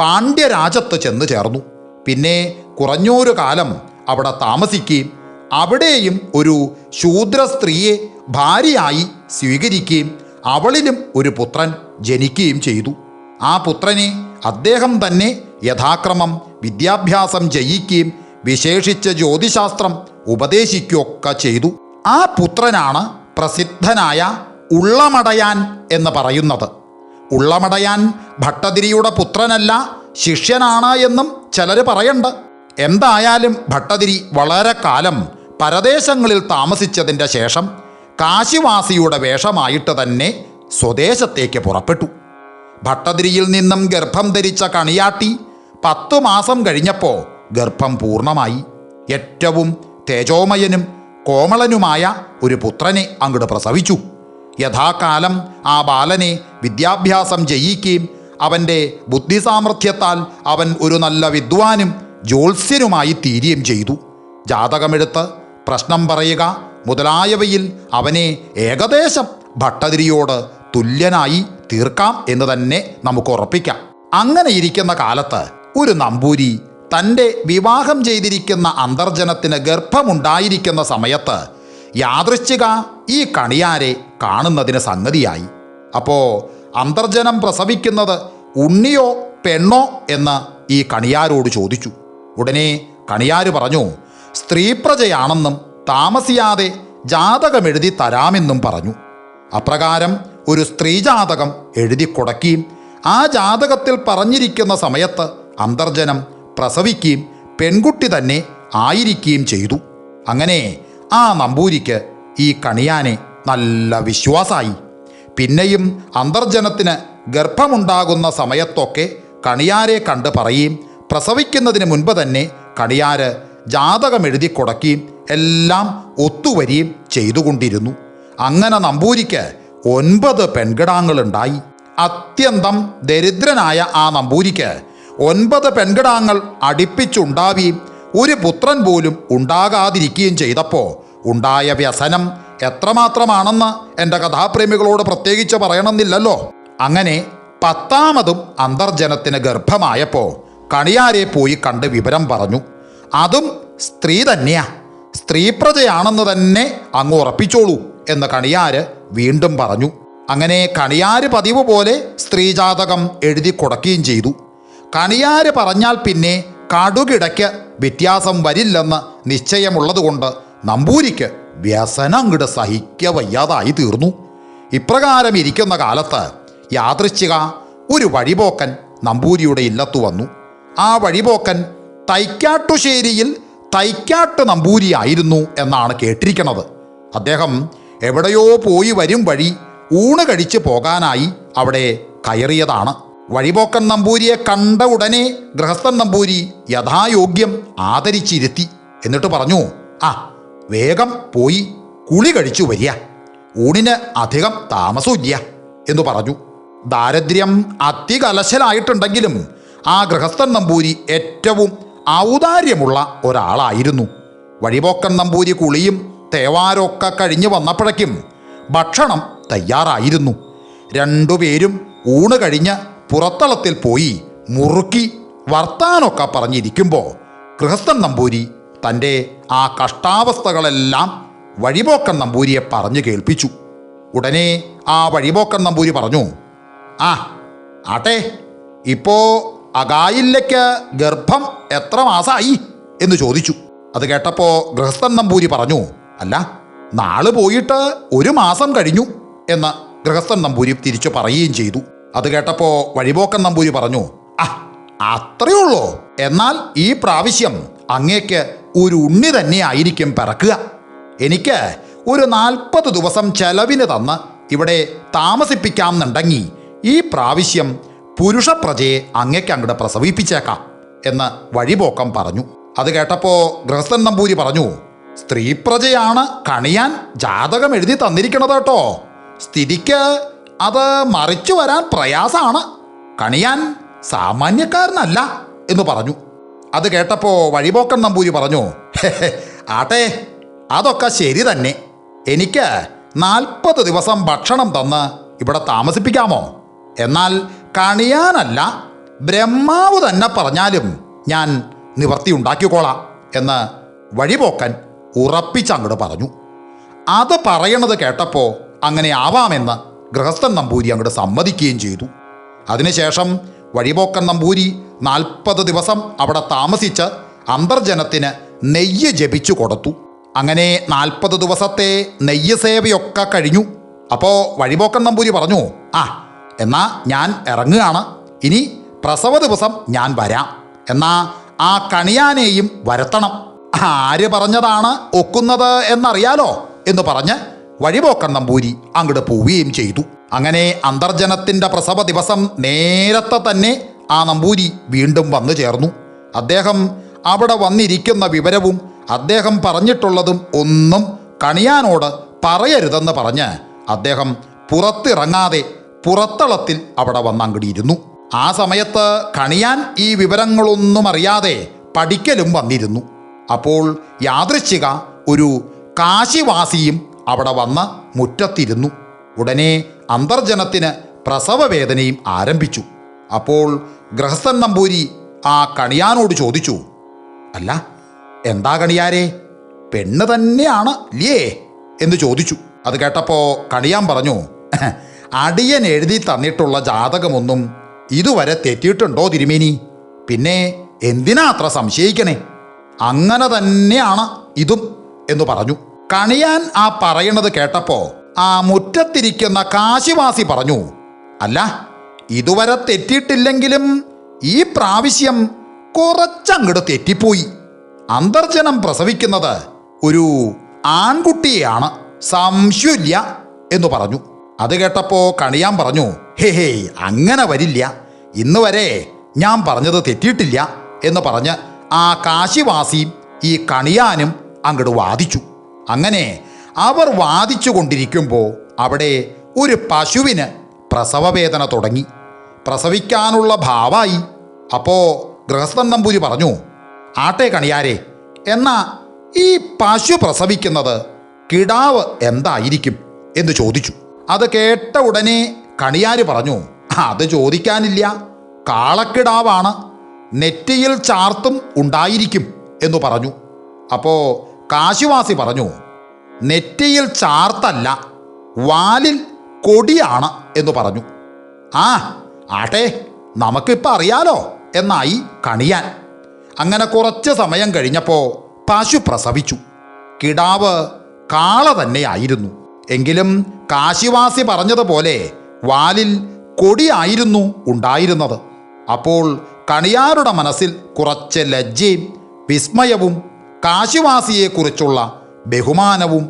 A: പാണ്ഡ്യരാജത്ത് ചെന്ന് ചേർന്നു. പിന്നെ കുറഞ്ഞൊരു കാലം അവിടെ താമസിക്കുകയും അവിടെയും ഒരു ശൂദ്ര സ്ത്രീയെ ഭാര്യയായി സ്വീകരിക്കുകയും അവളിലും ഒരു പുത്രൻ ജനിക്കുകയും ചെയ്തു. ആ പുത്രനെ അദ്ദേഹം തന്നെ യഥാക്രമം വിദ്യാഭ്യാസം ചെയ്യിക്കുകയും വിശേഷിച്ച് ജ്യോതിശാസ്ത്രം ഉപദേശിക്കുകയൊക്കെ ചെയ്തു. ആ പുത്രനാണ് പ്രസിദ്ധനായ ഉള്ളമടയാൻ എന്ന് പറയുന്നത്. ഉള്ളമടയാൻ ഭട്ടതിരിയുടെ പുത്രനല്ല, ശിഷ്യനാണ് എന്നും ചിലർ പറയണ്ട്. എന്തായാലും ഭട്ടതിരി വളരെ കാലം പരദേശങ്ങളിൽ താമസിച്ചതിൻ്റെ ശേഷം കാശിവാസിയുടെ വേഷമായിട്ട് തന്നെ സ്വദേശത്തേക്ക് പുറപ്പെട്ടു. ഭട്ടതിരിയിൽ നിന്നും ഗർഭം ധരിച്ച കണിയാട്ടി 10 മാസം കഴിഞ്ഞപ്പോൾ ഗർഭം പൂർണ്ണമായി. ഏറ്റവും തേജോമയനും കോമളനുമായ ഒരു പുത്രനെ അങ്ങോട്ട് പ്രസവിച്ചു. യഥാകാലം ആ ബാലനെ വിദ്യാഭ്യാസം ചെയ്യിക്കുകയും അവൻ്റെ ബുദ്ധിസാമർഥ്യത്താൽ അവൻ ഒരു നല്ല വിദ്വാനും ജ്യോത്സ്യനുമായി തീരുകയും ചെയ്തു. ജാതകമെടുത്ത് പ്രശ്നം പറയുക മുതലായവയിൽ അവനെ ഏകദേശം ഭട്ടതിരിയോട് തുല്യനായി തീർക്കാം എന്ന് തന്നെ നമുക്ക് ഉറപ്പിക്കാം. അങ്ങനെ ഇരിക്കുന്ന കാലത്ത് ഒരു നമ്പൂരി തൻ്റെ വിവാഹം ചെയ്തിരിക്കുന്ന അന്തർജനത്തിന് ഗർഭമുണ്ടായിരിക്കുന്ന സമയത്ത് യാദൃശ്ചിക ഈ കണിയാരെ കാണുന്നതിന് സംഗതിയായി. അപ്പോൾ അന്തർജനം പ്രസവിക്കുന്നത് ഉണ്ണിയോ പെണ്ണോ എന്ന് ഈ കണിയാരോട് ചോദിച്ചു. ഉടനെ കണിയാര് പറഞ്ഞു, സ്ത്രീപ്രജയാണെന്നും താമസിയാതെ ജാതകമെഴുതി തരാമെന്നും പറഞ്ഞു. അപ്രകാരം ഒരു സ്ത്രീജാതകം എഴുതി കൊടുക്കുകയും ആ ജാതകത്തിൽ പറഞ്ഞിരിക്കുന്ന സമയത്ത് അന്തർജനം പ്രസവിക്കുകയും പെൺകുട്ടി തന്നെ ആയിരിക്കുകയും ചെയ്തു. അങ്ങനെ ആ നമ്പൂരിക്ക് ഈ കണിയാനെ നല്ല വിശ്വാസമായി. പിന്നെയും അന്തർജനത്തിന് ഗർഭമുണ്ടാകുന്ന സമയത്തൊക്കെ കണിയാരെ കണ്ട് പറയുകയും പ്രസവിക്കുന്നതിന് മുൻപ് തന്നെ കണിയാര് ജാതകം എഴുതി കൊടുക്കുകയും എല്ലാം ഒത്തുവരികയും ചെയ്തുകൊണ്ടിരുന്നു. അങ്ങനെ നമ്പൂരിക്ക് 9 പെൺകിടാങ്ങളുണ്ടായി. അത്യന്തം ദരിദ്രനായ ആ നമ്പൂരിക്ക് 9 പെൺകിടാങ്ങൾ അടുപ്പിച്ചുണ്ടാവുകയും ഒരു പുത്രൻ പോലും ഉണ്ടാകാതിരിക്കുകയും ചെയ്തപ്പോൾ ഉണ്ടായ വ്യസനം എത്രമാത്രമാണെന്ന് എൻ്റെ കഥാപ്രേമികളോട് പ്രത്യേകിച്ച് പറയണമെന്നില്ലല്ലോ. അങ്ങനെ 10ാമതും അന്തർജനത്തിന് ഗർഭമായപ്പോൾ കണിയാരെ പോയി കണ്ട് വിവരം പറഞ്ഞു. അതും സ്ത്രീ തന്നെയാ, സ്ത്രീപ്രജയാണെന്ന് തന്നെ അങ്ങ് ഉറപ്പിച്ചോളൂ എന്ന് കണിയാര് വീണ്ടും പറഞ്ഞു. അങ്ങനെ കണിയാര് പതിവ് പോലെ സ്ത്രീജാതകം എഴുതി കൊടുക്കുകയും ചെയ്തു. കണിയാര് പറഞ്ഞാൽ പിന്നെ കടുകിടയ്ക്ക് വ്യത്യാസം വരില്ലെന്ന് നിശ്ചയമുള്ളതുകൊണ്ട് നമ്പൂരിക്ക് വ്യസനം അങ്ങട് സഹിക്ക വയ്യാതായി തീർന്നു. ഇപ്രകാരം ഇരിക്കുന്ന കാലത്ത് യാദൃശ്ചിക ഒരു വഴിപോക്കൻ നമ്പൂരിയുടെ ഇല്ലത്തു വന്നു. ആ വഴിപോക്കൻ തൈക്കാട്ടുശ്ശേരിയിൽ തൈക്കാട്ട് നമ്പൂരിയായിരുന്നു എന്നാണ് കേട്ടിരിക്കുന്നത്. അദ്ദേഹം എവിടെയോ പോയി വരും വഴി ഊണ് കഴിച്ച് പോകാനായി അവിടെ കയറിയതാണ്. വഴിപോക്കൻ നമ്പൂരിയെ കണ്ട ഉടനെ ഗൃഹസ്ഥൻ നമ്പൂരി യഥായോഗ്യം ആദരിച്ചിരുത്തി. എന്നിട്ട് പറഞ്ഞു, ആ വേഗം പോയി കുളി കഴിച്ചു വരിക, ഊണിന് അധികം താമസമില്ല എന്ന് പറഞ്ഞു. ദാരിദ്ര്യം അതികലശലായിട്ടുണ്ടെങ്കിലും ആ ഗൃഹസ്ഥൻ നമ്പൂരി ഏറ്റവും ഔദാര്യമുള്ള ഒരാളായിരുന്നു. വഴിപോക്കൻ നമ്പൂരി കുളിയും തേവാരമൊക്കെ കഴിഞ്ഞ് വന്നപ്പോഴേക്കും ഭക്ഷണം തയ്യാറായിരുന്നു. രണ്ടുപേരും ഊണ് കഴിഞ്ഞ് പുറത്തളത്തിൽ പോയി മുറുക്കി വർത്താനൊക്കെ പറഞ്ഞിരിക്കുമ്പോൾ ഗൃഹസ്ഥൻ നമ്പൂരി തൻ്റെ ആ കഷ്ടാവസ്ഥകളെല്ലാം വഴിപോക്കൻ നമ്പൂരിയെ പറഞ്ഞു കേൾപ്പിച്ചു. ഉടനെ ആ വഴിപോക്കൻ നമ്പൂരി പറഞ്ഞു, ആ ആട്ടെ, ഇപ്പോ അകായില്ലയ്ക്ക് ഗർഭം എത്ര മാസമായി എന്ന് ചോദിച്ചു. അത് കേട്ടപ്പോൾ ഗൃഹസ്ഥൻ നമ്പൂരി പറഞ്ഞു, അല്ല, നാള് പോയിട്ട് 1 മാസം കഴിഞ്ഞു എന്ന് ഗൃഹസ്ഥൻ നമ്പൂരി തിരിച്ചു പറയുകയും ചെയ്തു. അത് കേട്ടപ്പോൾ വഴിപോക്കൻ നമ്പൂരി പറഞ്ഞു, ആ അത്രയേ ഉള്ളൂ, എന്നാൽ ഈ പ്രാവശ്യം അങ്ങേക്ക് ഒരു ഉണ്ണി തന്നെയായിരിക്കും പിറക്കുക. എനിക്ക് ഒരു 40 ദിവസം ചെലവിന് തന്ന് ഇവിടെ താമസിപ്പിക്കാമെന്നുണ്ടെങ്കിൽ ഈ പ്രാവശ്യം പുരുഷപ്രജയെ അങ്ങയ്ക്ക് അങ്ങോട്ട് പ്രസവിപ്പിച്ചേക്കാം എന്ന് വഴിപോക്കം പറഞ്ഞു. അത് കേട്ടപ്പോൾ ഗൃഹസ്ഥൻ നമ്പൂരി പറഞ്ഞു, സ്ത്രീപ്രജയാണ് കണിയാൻ ജാതകം എഴുതി തന്നിരിക്കണത് കേട്ടോ. സ്ഥിതിക്ക് അത് മറിച്ചു വരാൻ പ്രയാസമാണ്. കണിയാൻ സാമാന്യക്കാരനല്ല എന്ന് പറഞ്ഞു. അത് കേട്ടപ്പോൾ വഴിപോക്കൻ നമ്പൂരി പറഞ്ഞു, ആട്ടെ, അതൊക്കെ ശരി തന്നെ. എനിക്ക് 40 ദിവസം ഭക്ഷണം തന്ന് ഇവിടെ താമസിപ്പിക്കാമോ? എന്നാൽ കണിയാനല്ല, ബ്രഹ്മാവ് തന്നെ പറഞ്ഞാലും ഞാൻ നിവർത്തി ഉണ്ടാക്കിക്കോളാം എന്ന് വഴിപോക്കൻ ഉറപ്പിച്ചങ്ങോട്ട് പറഞ്ഞു. അത് പറയണത് കേട്ടപ്പോൾ അങ്ങനെ ആവാമെന്ന് ഗൃഹസ്ഥൻ നമ്പൂരി അങ്ങോട്ട് സമ്മതിക്കുകയും ചെയ്തു. അതിനുശേഷം വഴിപോക്കൻ നമ്പൂരി 40 ദിവസം അവിടെ താമസിച്ച് അന്തർജനത്തിന് നെയ്യ് ജപിച്ചു കൊടുത്തു. അങ്ങനെ 40 ദിവസത്തെ നെയ്യ് സേവയൊക്കെ കഴിഞ്ഞു. അപ്പോൾ വഴിപോക്കൻ നമ്പൂരി പറഞ്ഞു, ആ എന്നാ ഞാൻ ഇറങ്ങുകയാണ്. ഇനി പ്രസവ ദിവസം ഞാൻ വരാം. എന്നാ ആ കണിയാനെയും വരുത്തണം. ആര് പറഞ്ഞതാണ് ഒക്കുന്നത് എന്നറിയാലോ എന്ന് പറഞ്ഞ് വഴിപോക്കൻ നമ്പൂരി അങ്ങോട്ട് പോവുകയും ചെയ്തു. അങ്ങനെ അന്തർജനത്തിൻ്റെ പ്രസവ ദിവസം നേരത്തെ തന്നെ ആ നമ്പൂരി വീണ്ടും വന്നു ചേർന്നു. അദ്ദേഹം അവിടെ വന്നിരിക്കുന്ന വിവരവും അദ്ദേഹം പറഞ്ഞിട്ടുള്ളതും ഒന്നും കണിയാനോട് പറയരുതെന്ന് പറഞ്ഞ് അദ്ദേഹം പുറത്തിറങ്ങാതെ പുറത്തളത്തിൽ അവിടെ വന്നങ്ങിടിയിരുന്നു. ആ സമയത്ത് കണിയാൻ ഈ വിവരങ്ങളൊന്നും അറിയാതെ പഠിക്കലും വന്നിരുന്നു. അപ്പോൾ യാദൃശ്ചിക ഒരു കാശിവാസിയും അവിടെ വന്ന് മുറ്റത്തിരുന്നു. ഉടനെ അന്തർജനത്തിന് പ്രസവവേദനയും ആരംഭിച്ചു. അപ്പോൾ ഗൃഹസ്ഥൻ നമ്പൂരി ആ കണിയാനോട് ചോദിച്ചു, അല്ല, എന്താ കണിയാരെ, പെണ്ണ് തന്നെയാണ് ഇല്ലേ എന്ന് ചോദിച്ചു. അത് കേട്ടപ്പോൾ കണിയാൻ പറഞ്ഞു, അടിയൻ എഴുതി തന്നിട്ടുള്ള ജാതകമൊന്നും ഇതുവരെ തെറ്റിയിട്ടുണ്ടോ തിരുമേനി? പിന്നെ എന്തിനാ അത്ര സംശയിക്കണേ? അങ്ങനെ തന്നെയാണ് ഇതും എന്ന് പറഞ്ഞു. കണിയാൻ ആ പറയണത് കേട്ടപ്പോൾ ആ മുറ്റത്തിരിക്കുന്ന കാശിവാസി പറഞ്ഞു, അല്ല, ഇതുവരെ തെറ്റിയിട്ടില്ലെങ്കിലും ഈ പ്രാവശ്യം കുറച്ചങ്ങോട്ട് തെറ്റിപ്പോയി. അന്തർജനം പ്രസവിക്കുന്നത് ഒരു ആൺകുട്ടിയെയാണ്, സംശയമില്ല എന്ന് പറഞ്ഞു. അത് കേട്ടപ്പോൾ കണിയാൻ പറഞ്ഞു, ഹേ അങ്ങനെ വരില്ല, ഇന്ന് വരെ ഞാൻ പറഞ്ഞത് തെറ്റിയിട്ടില്ല എന്ന് പറഞ്ഞ് ആ കാശിവാസിയും ഈ കണിയാനും അങ്ങോട്ട് വാദിച്ചു. അങ്ങനെ അവർ വാദിച്ചു കൊണ്ടിരിക്കുമ്പോൾ അവിടെ ഒരു പശുവിന് പ്രസവവേദന തുടങ്ങി. പ്രസവിക്കാനുള്ള ഭാവമായി. അപ്പോൾ ഗൃഹസ്ഥൻ നമ്പൂരി പറഞ്ഞു, ആട്ടെ കണിയാരെ, എന്നാ ഈ പശു പ്രസവിക്കുന്നത് കിടാവ് എന്തായിരിക്കും എന്ന് ചോദിച്ചു. അത് കേട്ട ഉടനെ കണിയാര് പറഞ്ഞു, അത് ചോദിക്കാനില്ല, കാളക്കിടാവാണ്, നെറ്റിയിൽ ചാർത്തും ഉണ്ടായിരിക്കും എന്ന് പറഞ്ഞു. അപ്പോൾ കാശിവാസി പറഞ്ഞു, നെറ്റിയിൽ ചാർത്തല്ല, വാലിൽ കൊടിയാണ് എന്ന് പറഞ്ഞു. ആ ആട്ടെ, നമുക്കിപ്പോൾ അറിയാലോ എന്നായി കണിയാൻ. അങ്ങനെ കുറച്ച് സമയം കഴിഞ്ഞപ്പോൾ പശു പ്രസവിച്ചു. കിടാവ് കാള തന്നെയായിരുന്നു. എങ്കിലും കാശിവാസി പറഞ്ഞതുപോലെ വാലിൽ കൊടിയായിരുന്നു ഉണ്ടായിരുന്നത്. അപ്പോൾ കണിയാരുടെ മനസ്സിൽ കുറച്ച് ലജ്ജയും വിസ്മയവും കാശിവാസിയെക്കുറിച്ചുള്ള ബഹുമാനവും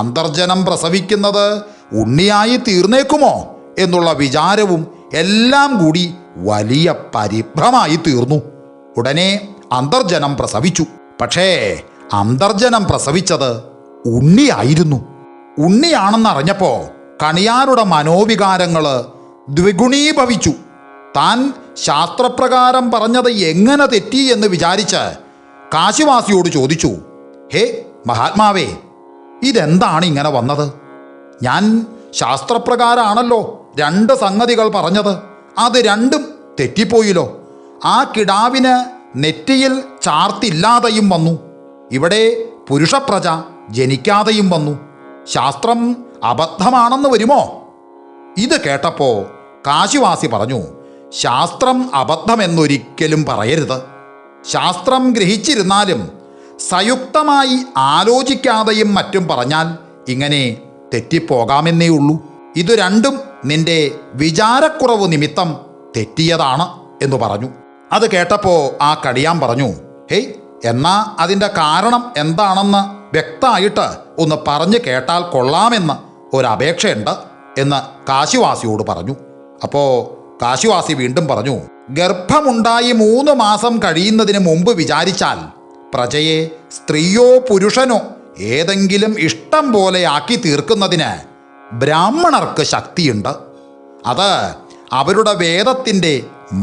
A: അന്തർജനം പ്രസവിക്കുന്നത് ഉണ്ണിയായി തീർന്നേക്കുമോ എന്നുള്ള വിചാരവും എല്ലാം കൂടി വലിയ പരിഭ്രമായി തീർന്നു. ഉടനെ അന്തർജനം പ്രസവിച്ചു. പക്ഷേ അന്തർജനം പ്രസവിച്ചത് ഉണ്ണിയായിരുന്നു. ഉണ്ണിയാണെന്നറിഞ്ഞപ്പോൾ കണിയാരുടെ മനോവികാരങ്ങൾ ദ്വിഗുണീഭവിച്ചു. താൻ ശാസ്ത്രപ്രകാരം പറഞ്ഞത് എങ്ങനെ തെറ്റി എന്ന് വിചാരിച്ച് കാശിവാസിയോട് ചോദിച്ചു, ഹേ മഹാത്മാവേ, ഇതെന്താണ് ഇങ്ങനെ വന്നത്? ഞാൻ ശാസ്ത്രപ്രകാരമാണല്ലോ 2 സംഗതികൾ പറഞ്ഞത്, അത് രണ്ടും തെറ്റിപ്പോയില്ലോ. ആ കിടാവിന് നെറ്റിയിൽ ചാർത്തില്ലാതെയും വന്നു, ഇവിടെ പുരുഷപ്രജ ജനിക്കാതെയും വന്നു. ശാസ്ത്രം അബദ്ധമാണെന്ന് വരുമോ? ഇത് കേട്ടപ്പോൾ കാശിവാസി പറഞ്ഞു, ശാസ്ത്രം അബദ്ധമെന്നൊരിക്കലും പറയരുത്. ശാസ്ത്രം ഗ്രഹിച്ചിരുന്നാലും സയുക്തമായി ആലോചിക്കാതെയും മറ്റും പറഞ്ഞാൽ ഇങ്ങനെ തെറ്റിപ്പോകാമെന്നേ ഉള്ളൂ. ഇത് രണ്ടും നിന്റെ വിചാരക്കുറവ് നിമിത്തം തെറ്റിയതാണ് എന്ന് പറഞ്ഞു. അത് കേട്ടപ്പോൾ ആ കടിയാൻ പറഞ്ഞു, ഹേയ്, എന്നാ അതിൻ്റെ കാരണം എന്താണെന്ന് വ്യക്തമായിട്ട് ഒന്ന് പറഞ്ഞു കേട്ടാൽ കൊള്ളാമെന്ന് ഒരപേക്ഷയുണ്ട് എന്ന് കാശിവാസിയോട് പറഞ്ഞു. അപ്പോൾ കാശിവാസി വീണ്ടും പറഞ്ഞു, ഗർഭമുണ്ടായി 3 മാസം കഴിയുന്നതിന് മുമ്പ് വിചാരിച്ചാൽ പ്രജയെ സ്ത്രീയോ പുരുഷനോ ഏതെങ്കിലും ഇഷ്ടം പോലെ ആക്കി തീർക്കുന്നതിന് ബ്രാഹ്മണർക്ക് ശക്തിയുണ്ട്. അത് അവരുടെ വേദത്തിൻ്റെ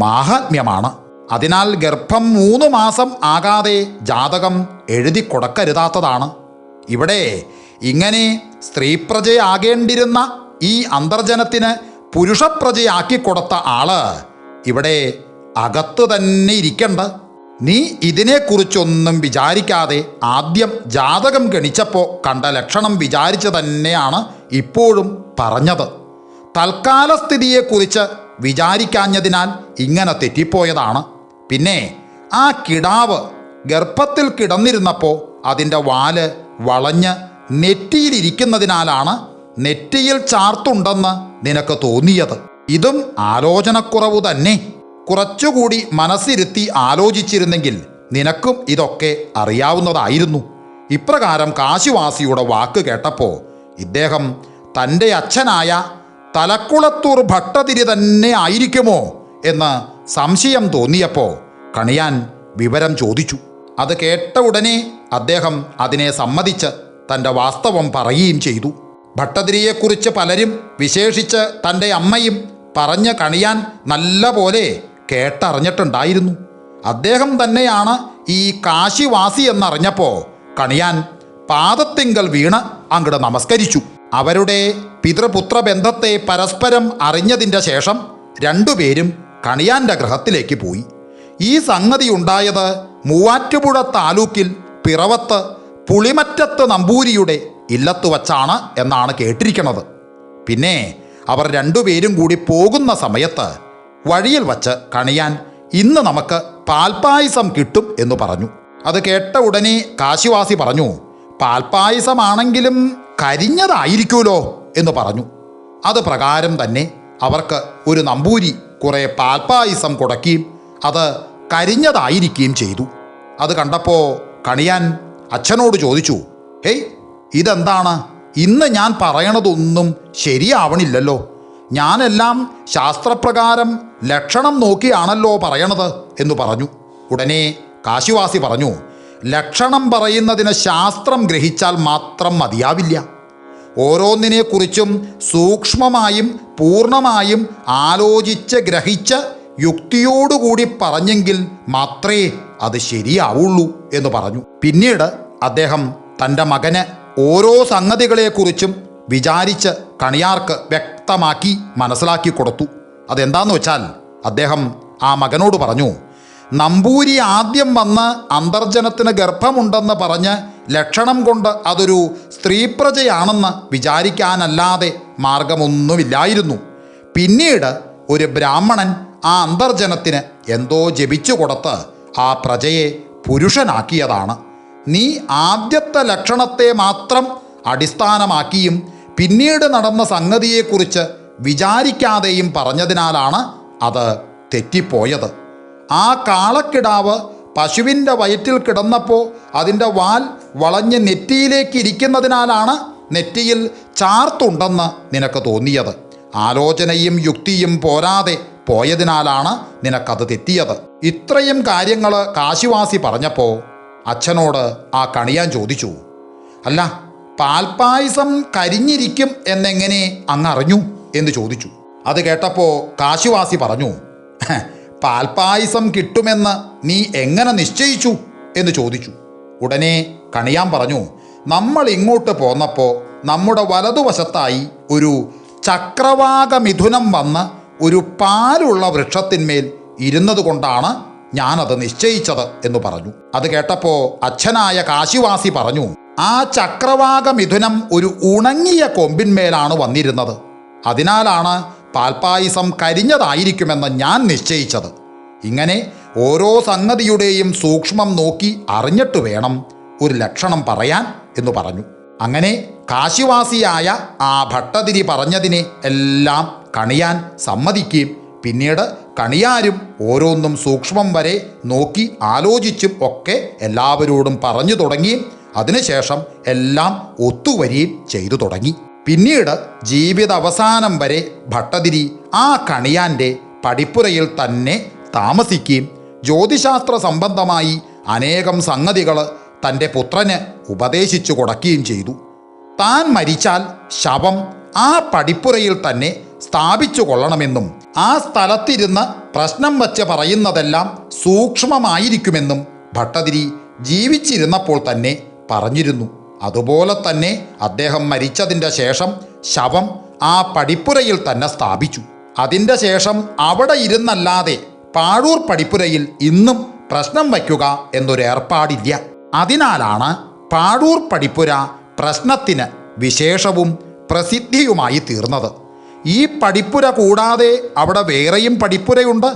A: മാഹാത്മ്യമാണ്. അതിനാൽ ഗർഭം 3 മാസം ആകാതെ ജാതകം എഴുതി കൊടുക്കരുതാത്തതാണ്. ഇവിടെ ഇങ്ങനെ സ്ത്രീപ്രജയാകേണ്ടിരുന്ന ഈ അന്തർജനത്തിന് പുരുഷപ്രജയാക്കി കൊടുത്ത ആള് ഇവിടെ അകത്ത് തന്നെ ഇരിക്കണ്ട. നീ ഇതിനെക്കുറിച്ചൊന്നും വിചാരിക്കാതെ ആദ്യം ജാതകം ഗണിച്ചപ്പോൾ കണ്ട ലക്ഷണം വിചാരിച്ച് തന്നെയാണ് ഇപ്പോഴും പറഞ്ഞത്. തൽക്കാല സ്ഥിതിയെക്കുറിച്ച് വിചാരിക്കാഞ്ഞതിനാൽ ഇങ്ങനെ തെറ്റിപ്പോയതാണ്. പിന്നെ ആ കിടാവ് ഗർഭത്തിൽ കിടന്നിരുന്നപ്പോൾ അതിൻ്റെ വാല് വളഞ്ഞ് നെറ്റിയിലിരിക്കുന്നതിനാലാണ് നെറ്റിയിൽ ചാർത്തുണ്ടെന്ന് നിനക്ക് തോന്നിയത്. ഇതും ആലോചനക്കുറവ് തന്നെ. കുറച്ചുകൂടി മനസ്സിരുത്തി ആലോചിച്ചിരുന്നെങ്കിൽ നിനക്കും ഇതൊക്കെ അറിയാവുന്നതായിരുന്നു. ഇപ്രകാരം കാശിവാസിയുടെ വാക്ക് കേട്ടപ്പോൾ ഇദ്ദേഹം തൻ്റെ അച്ഛനായ തലക്കുളത്തൂർ ഭട്ടതിരി തന്നെ ആയിരിക്കുമോ എന്ന് സംശയം തോന്നിയപ്പോൾ കണിയാൻ വിവരം ചോദിച്ചു. അത് കേട്ട ഉടനെ അദ്ദേഹം അതിനെ സമ്മതിച്ച് തൻ്റെ വാസ്തവം പറയുകയും ചെയ്തു. ഭട്ടതിരിയെക്കുറിച്ച് പലരും, വിശേഷിച്ച് തൻ്റെ അമ്മയും പറഞ്ഞ് കണിയാൻ നല്ല പോലെ കേട്ടറിഞ്ഞിട്ടുണ്ടായിരുന്നു. അദ്ദേഹം തന്നെയാണ് ഈ കാശിവാസി എന്നറിഞ്ഞപ്പോൾ കണിയാൻ പാദത്തിങ്കൽ വീണ് അങ്ങോട്ട് നമസ്കരിച്ചു. അവരുടെ പിതൃപുത്ര ബന്ധത്തെ പരസ്പരം അറിഞ്ഞതിൻ്റെ ശേഷം രണ്ടുപേരും കണിയാൻ്റെ ഗൃഹത്തിലേക്ക് പോയി. ഈ സംഗതി ഉണ്ടായത് മൂവാറ്റുപുഴ താലൂക്കിൽ പിറവത്ത് പുളിമറ്റത്ത് നമ്പൂരിയുടെ ഇല്ലത്ത് വച്ചാണ് എന്നാണ് കേട്ടിരിക്കുന്നത്. പിന്നെ അവർ രണ്ടുപേരും കൂടി പോകുന്ന സമയത്ത് വഴിയിൽ വച്ച് കണിയാൻ, ഇന്ന് നമുക്ക് പാൽപ്പായസം കിട്ടും എന്ന് പറഞ്ഞു. അത് കേട്ട ഉടനെ കാശിവാസി പറഞ്ഞു, പാൽപ്പായസമാണെങ്കിലും കരിഞ്ഞതായിരിക്കുമല്ലോ എന്ന് പറഞ്ഞു. അത് പ്രകാരം തന്നെ അവർക്ക് ഒരു നമ്പൂരി കുറേ പാൽപ്പായസം കൊടുക്കുകയും അത് കരിഞ്ഞതായിരിക്കുകയും ചെയ്തു. അത് കണ്ടപ്പോൾ കണിയാൻ അച്ഛനോട് ചോദിച്ചു, ഹേയ്, ഇതെന്താണ്? ഇന്ന് ഞാൻ പറയണതൊന്നും ശരിയാവണില്ലല്ലോ. ഞാനെല്ലാം ശാസ്ത്രപ്രകാരം ലക്ഷണം നോക്കിയാണല്ലോ പറയണത് എന്ന് പറഞ്ഞു. ഉടനെ കാശിവാസി പറഞ്ഞു, ലക്ഷണം പറയുന്നതിന് ശാസ്ത്രം ഗ്രഹിച്ചാൽ മാത്രം മതിയാവില്ല. ഓരോന്നിനെക്കുറിച്ചും സൂക്ഷ്മമായും പൂർണ്ണമായും ആലോചിച്ച് ഗ്രഹിച്ച് യുക്തിയോടുകൂടി പറഞ്ഞെങ്കിൽ മാത്രമേ അത് ശരിയാവുള്ളൂ എന്ന് പറഞ്ഞു. പിന്നീട് അദ്ദേഹം തൻ്റെ മകന് ഓരോ സംഗതികളെക്കുറിച്ചും വിചാരിച്ച് കണിയാർക്ക് വ്യക്തമാക്കി മനസ്സിലാക്കി കൊടുത്തു. അതെന്താന്ന് വെച്ചാൽ അദ്ദേഹം ആ മകനോട് പറഞ്ഞു, നമ്പൂരി ആദ്യം വന്ന് അന്തർജനത്തിന് ഗർഭമുണ്ടെന്ന് പറഞ്ഞ് ലക്ഷണം കൊണ്ട് അതൊരു സ്ത്രീപ്രജയാണെന്ന് വിചാരിക്കാനല്ലാതെ മാർഗമൊന്നുമില്ലായിരുന്നു. പിന്നീട് ഒരു ബ്രാഹ്മണൻ ആ അന്തർജനത്തിന് എന്തോ ജപിച്ചു കൊടുത്ത് ആ പ്രജയെ പുരുഷനാക്കിയതാണ്. നീ ആദ്യത്തെ ലക്ഷണത്തെ മാത്രം അടിസ്ഥാനമാക്കിയും പിന്നീട് നടന്ന സംഗതിയെക്കുറിച്ച് വിചാരിക്കാതെയും പറഞ്ഞതിനാലാണ് അത് തെറ്റിപ്പോയത്. ആ കാളക്കിടാവ് പശുവിൻ്റെ വയറ്റിൽ കിടന്നപ്പോൾ അതിൻ്റെ വാൽ വളഞ്ഞ് നെറ്റിയിലേക്ക് ഇരിക്കുന്നതിനാലാണ് നെറ്റിയിൽ ചാർത്തുണ്ടെന്ന് നിനക്ക് തോന്നിയത്. ആലോചനയും യുക്തിയും പോരാതെ പോയതിനാലാണ് നിനക്കത് തെറ്റിയത്. ഇത്രയും കാര്യങ്ങൾ കാശിവാസി പറഞ്ഞപ്പോൾ അച്ഛനോട് ആ കണിയാൻ ചോദിച്ചു, അല്ല, പാൽപ്പായസം കരിഞ്ഞിരിക്കും എന്നെങ്ങനെ അങ്ങറിഞ്ഞു എന്ന് ചോദിച്ചു. അത് കേട്ടപ്പോൾ കാശിവാസി പറഞ്ഞു, പാൽപ്പായസം കിട്ടുമെന്ന് നീ എങ്ങനെ നിശ്ചയിച്ചു എന്ന് ചോദിച്ചു. ഉടനെ കണിയാൻ പറഞ്ഞു, നമ്മൾ ഇങ്ങോട്ട് പോന്നപ്പോൾ നമ്മുടെ വലതുവശത്തായി ഒരു ചക്രവാക മിഥുനം വന്ന് ഒരു പാലുള്ള വൃക്ഷത്തിന്മേൽ ഇരുന്നത് കൊണ്ടാണ് ഞാനത് നിശ്ചയിച്ചത് എന്ന് പറഞ്ഞു. അത് കേട്ടപ്പോൾ അച്ഛനായ കാശിവാസി പറഞ്ഞു, ആ ചക്രവാക മിഥുനം ഒരു ഉണങ്ങിയ കൊമ്പിന്മേലാണ് വന്നിരുന്നത്. അതിനാലാണ് പാൽപ്പായസം കരിഞ്ഞതായിരിക്കുമെന്ന് ഞാൻ നിശ്ചയിച്ചത്. ഇങ്ങനെ ഓരോ സംഗതിയുടെയും സൂക്ഷ്മം നോക്കി അറിഞ്ഞിട്ട് വേണം ഒരു ലക്ഷണം പറയാൻ എന്ന് പറഞ്ഞു. അങ്ങനെ കാശിവാസിയായ ആ ഭട്ടതിരി പറഞ്ഞതിനെ എല്ലാം കണിയാൻ സമ്മതിക്കുകയും പിന്നീട് കണിയാരും ഓരോന്നും സൂക്ഷ്മം വരെ നോക്കി ആലോചിച്ചും ഒക്കെ എല്ലാവരോടും പറഞ്ഞു തുടങ്ങി. അതിനുശേഷം എല്ലാം ഒത്തുവരികയും ചെയ്തു തുടങ്ങി. പിന്നീട് ജീവിത അവസാനം വരെ ഭട്ടതിരി ആ കണിയാൻ്റെ പടിപ്പുരയിൽ തന്നെ താമസിക്കുകയും ജ്യോതിശാസ്ത്ര സംബന്ധമായി അനേകം സംഗതികൾ തൻ്റെ പുത്രന് ഉപദേശിച്ചു കൊടുക്കുകയും ചെയ്തു. താൻ മരിച്ചാൽ ശവം ആ പടിപ്പുരയിൽ തന്നെ സ്ഥാപിച്ചു കൊള്ളണമെന്നും ആ സ്ഥലത്തിരുന്ന് പ്രശ്നം വച്ച് പറയുന്നതെല്ലാം സൂക്ഷ്മമായിരിക്കുമെന്നും ഭട്ടതിരി ജീവിച്ചിരുന്നപ്പോൾ തന്നെ പറഞ്ഞിരുന്നു. അതുപോലെ തന്നെ അദ്ദേഹം മരിച്ചതിൻ്റെ ശേഷം ശവം ആ പടിപ്പുരയിൽ തന്നെ സ്ഥാപിച്ചു. അതിൻ്റെ ശേഷം അവിടെ ഇരുന്നല്ലാതെ പാഴൂർ പടിപ്പുരയിൽ ഇന്നും പ്രശ്നം വയ്ക്കുക എന്നൊരു ഏർപ്പാടില്ല. അതിനാലാണ് പാഴൂർ പടിപ്പുര പ്രശ്നത്തിന് വിശേഷവും പ്രസിദ്ധിയുമായി തീർന്നത്. ഈ പടിപ്പുര കൂടാതെ അവിടെ വേറെയും പടിപ്പുരയുണ്ട്.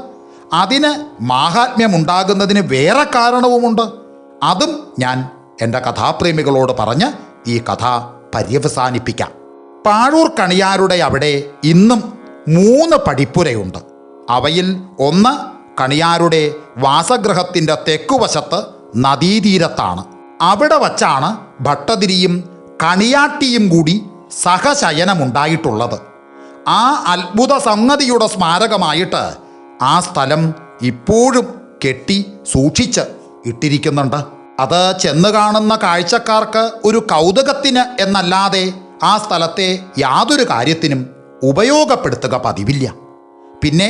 A: അതിന് മാഹാത്മ്യമുണ്ടാകുന്നതിന് വേറെ കാരണവുമുണ്ട്. അതും ഞാൻ എൻ്റെ കഥാപ്രേമികളോട് പറഞ്ഞ് ഈ കഥ പര്യവസാനിപ്പിക്കാം. പാഴൂർ കണിയാരുടെ അവിടെ ഇന്നും 3 പടിപ്പുരയുണ്ട്. അവയിൽ ഒന്ന് കണിയാരുടെ വാസഗൃഹത്തിൻ്റെ തെക്കുവശത്ത് നദീതീരത്താണ്. അവിടെ വച്ചാണ് ഭട്ടതിരിയും കണിയാട്ടിയും കൂടി സഹശയനമുണ്ടായിട്ടുള്ളത്. ആ അത്ഭുത സംഗതിയുടെ സ്മാരകമായിട്ട് ആ സ്ഥലം ഇപ്പോഴും കെട്ടി സൂക്ഷിച്ച് ഇട്ടിരിക്കുന്നുണ്ട്. അത് ചെന്ന് കാണുന്ന കാഴ്ചക്കാർക്ക് ഒരു കൗതുകത്തിന് എന്നല്ലാതെ ആ സ്ഥലത്തെ യാതൊരു കാര്യത്തിനും ഉപയോഗപ്പെടുത്തുക പതിവില്ല. പിന്നെ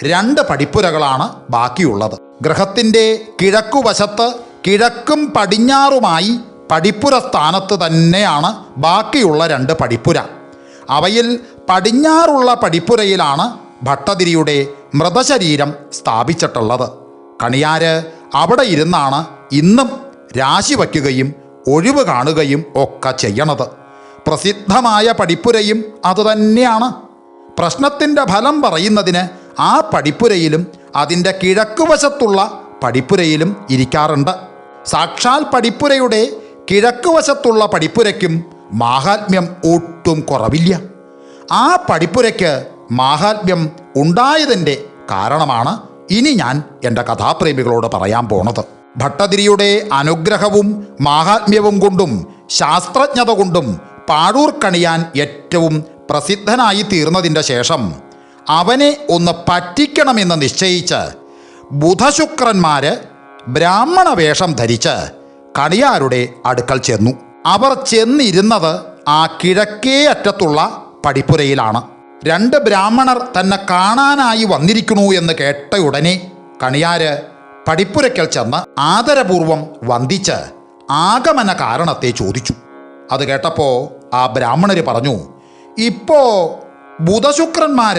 A: 2 പടിപ്പുരകളാണ് ബാക്കിയുള്ളത്. ഗൃഹത്തിൻ്റെ കിഴക്കുവശത്ത് കിഴക്കും പടിഞ്ഞാറുമായി പടിപ്പുര സ്ഥാനത്ത് തന്നെയാണ് ബാക്കിയുള്ള 2 പടിപ്പുര. അവയിൽ പടിഞ്ഞാറുള്ള പടിപ്പുരയിലാണ് ഭട്ടതിരിയുടെ മൃതശരീരം സ്ഥാപിച്ചിട്ടുള്ളത്. കണിയാര് അവിടെ ഇരുന്നാണ് ഇന്നും രാശി വയ്ക്കുകയും ഒഴിവ് കാണുകയും ഒക്കെ ചെയ്യണത്. പ്രസിദ്ധമായ പടിപ്പുരയും അതുതന്നെയാണ്. പ്രശ്നത്തിൻ്റെ ഫലം പറയുന്നതിന് ആ പടിപ്പുരയിലും അതിൻ്റെ കിഴക്കുവശത്തുള്ള പടിപ്പുരയിലും ഇരിക്കാറുണ്ട്. സാക്ഷാൽ പടിപ്പുരയുടെ കിഴക്കുവശത്തുള്ള പടിപ്പുരയ്ക്കും മാഹാത്മ്യം ഒട്ടും കുറവില്ല. ആ പടിപ്പുരയ്ക്ക് മാഹാത്മ്യം ഉണ്ടായതിൻ്റെ കാരണമാണ് ഇനി ഞാൻ എൻ്റെ കഥാപ്രേമികളോട് പറയാൻ പോണത്. ഭട്ടതിരിയുടെ അനുഗ്രഹവും മാഹാത്മ്യവും കൊണ്ടും ശാസ്ത്രജ്ഞത കൊണ്ടും പാഴൂർ കണിയാൻ ഏറ്റവും പ്രസിദ്ധനായി തീർന്നതിൻ്റെ ശേഷം അവനെ ഒന്ന് പറ്റിക്കണമെന്ന് നിശ്ചയിച്ച് ബുധശുക്രന്മാർ ബ്രാഹ്മണ വേഷം ധരിച്ച് കണിയാരുടെ അടുക്കൽ ചെന്നു. അവർ ചെന്നിരുന്നത് ആ കിഴക്കേ അറ്റത്തുള്ള പടിപ്പുരയിലാണ്. 2 ബ്രാഹ്മണർ തന്നെ കാണാനായി വന്നിരിക്കണു എന്ന് കേട്ട ഉടനെ കണിയാര് പടിപ്പുരയ്ക്കൽ ചെന്ന് ആദരപൂർവം വന്ദിച്ച് ആഗമന കാരണത്തെ ചോദിച്ചു. അത് കേട്ടപ്പോൾ ആ ബ്രാഹ്മണർ പറഞ്ഞു, ഇപ്പോൾ ബുധശുക്രന്മാർ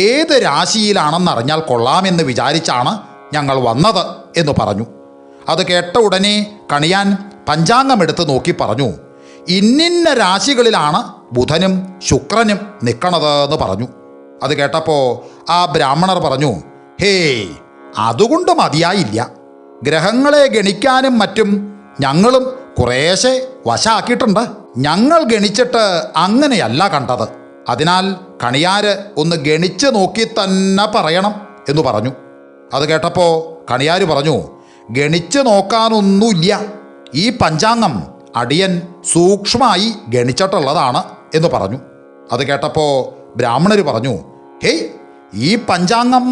A: ഏത് രാശിയിലാണെന്നറിഞ്ഞാൽ കൊള്ളാമെന്ന് വിചാരിച്ചാണ് ഞങ്ങൾ വന്നത് എന്ന് പറഞ്ഞു. അത് കേട്ട ഉടനെ കണിയാൻ പഞ്ചാംഗമെടുത്ത് നോക്കി പറഞ്ഞു, ഇന്നിന്ന രാശികളിലാണ് ബുധനും ശുക്രനും നിൽക്കണത് എന്ന് പറഞ്ഞു. അത് കേട്ടപ്പോൾ ആ ബ്രാഹ്മണർ പറഞ്ഞു, ഹേയ്, അതുകൊണ്ട് മതിയായില്ല. ഗ്രഹങ്ങളെ ഗണിക്കാനും മറ്റും ഞങ്ങളും കുറേശ്ശെ വശാക്കിയിട്ടുണ്ട്. ഞങ്ങൾ ഗണിച്ചിട്ട് അങ്ങനെയല്ല കണ്ടത്. അതിനാൽ കണിയാര് ഒന്ന് ഗണിച്ച് നോക്കി തന്നെ പറയണം എന്ന് പറഞ്ഞു. അത് കേട്ടപ്പോൾ കണിയാര് പറഞ്ഞു, ഗണിച്ച് നോക്കാനൊന്നുമില്ല. ഈ പഞ്ചാംഗം അടിയൻ സൂക്ഷ്മമായി ഗണിച്ചിട്ടുള്ളതാണ് എന്ന് പറഞ്ഞു. അത് കേട്ടപ്പോൾ ബ്രാഹ്മണർ പറഞ്ഞു, ഹേയ്, ഈ പഞ്ചാംഗം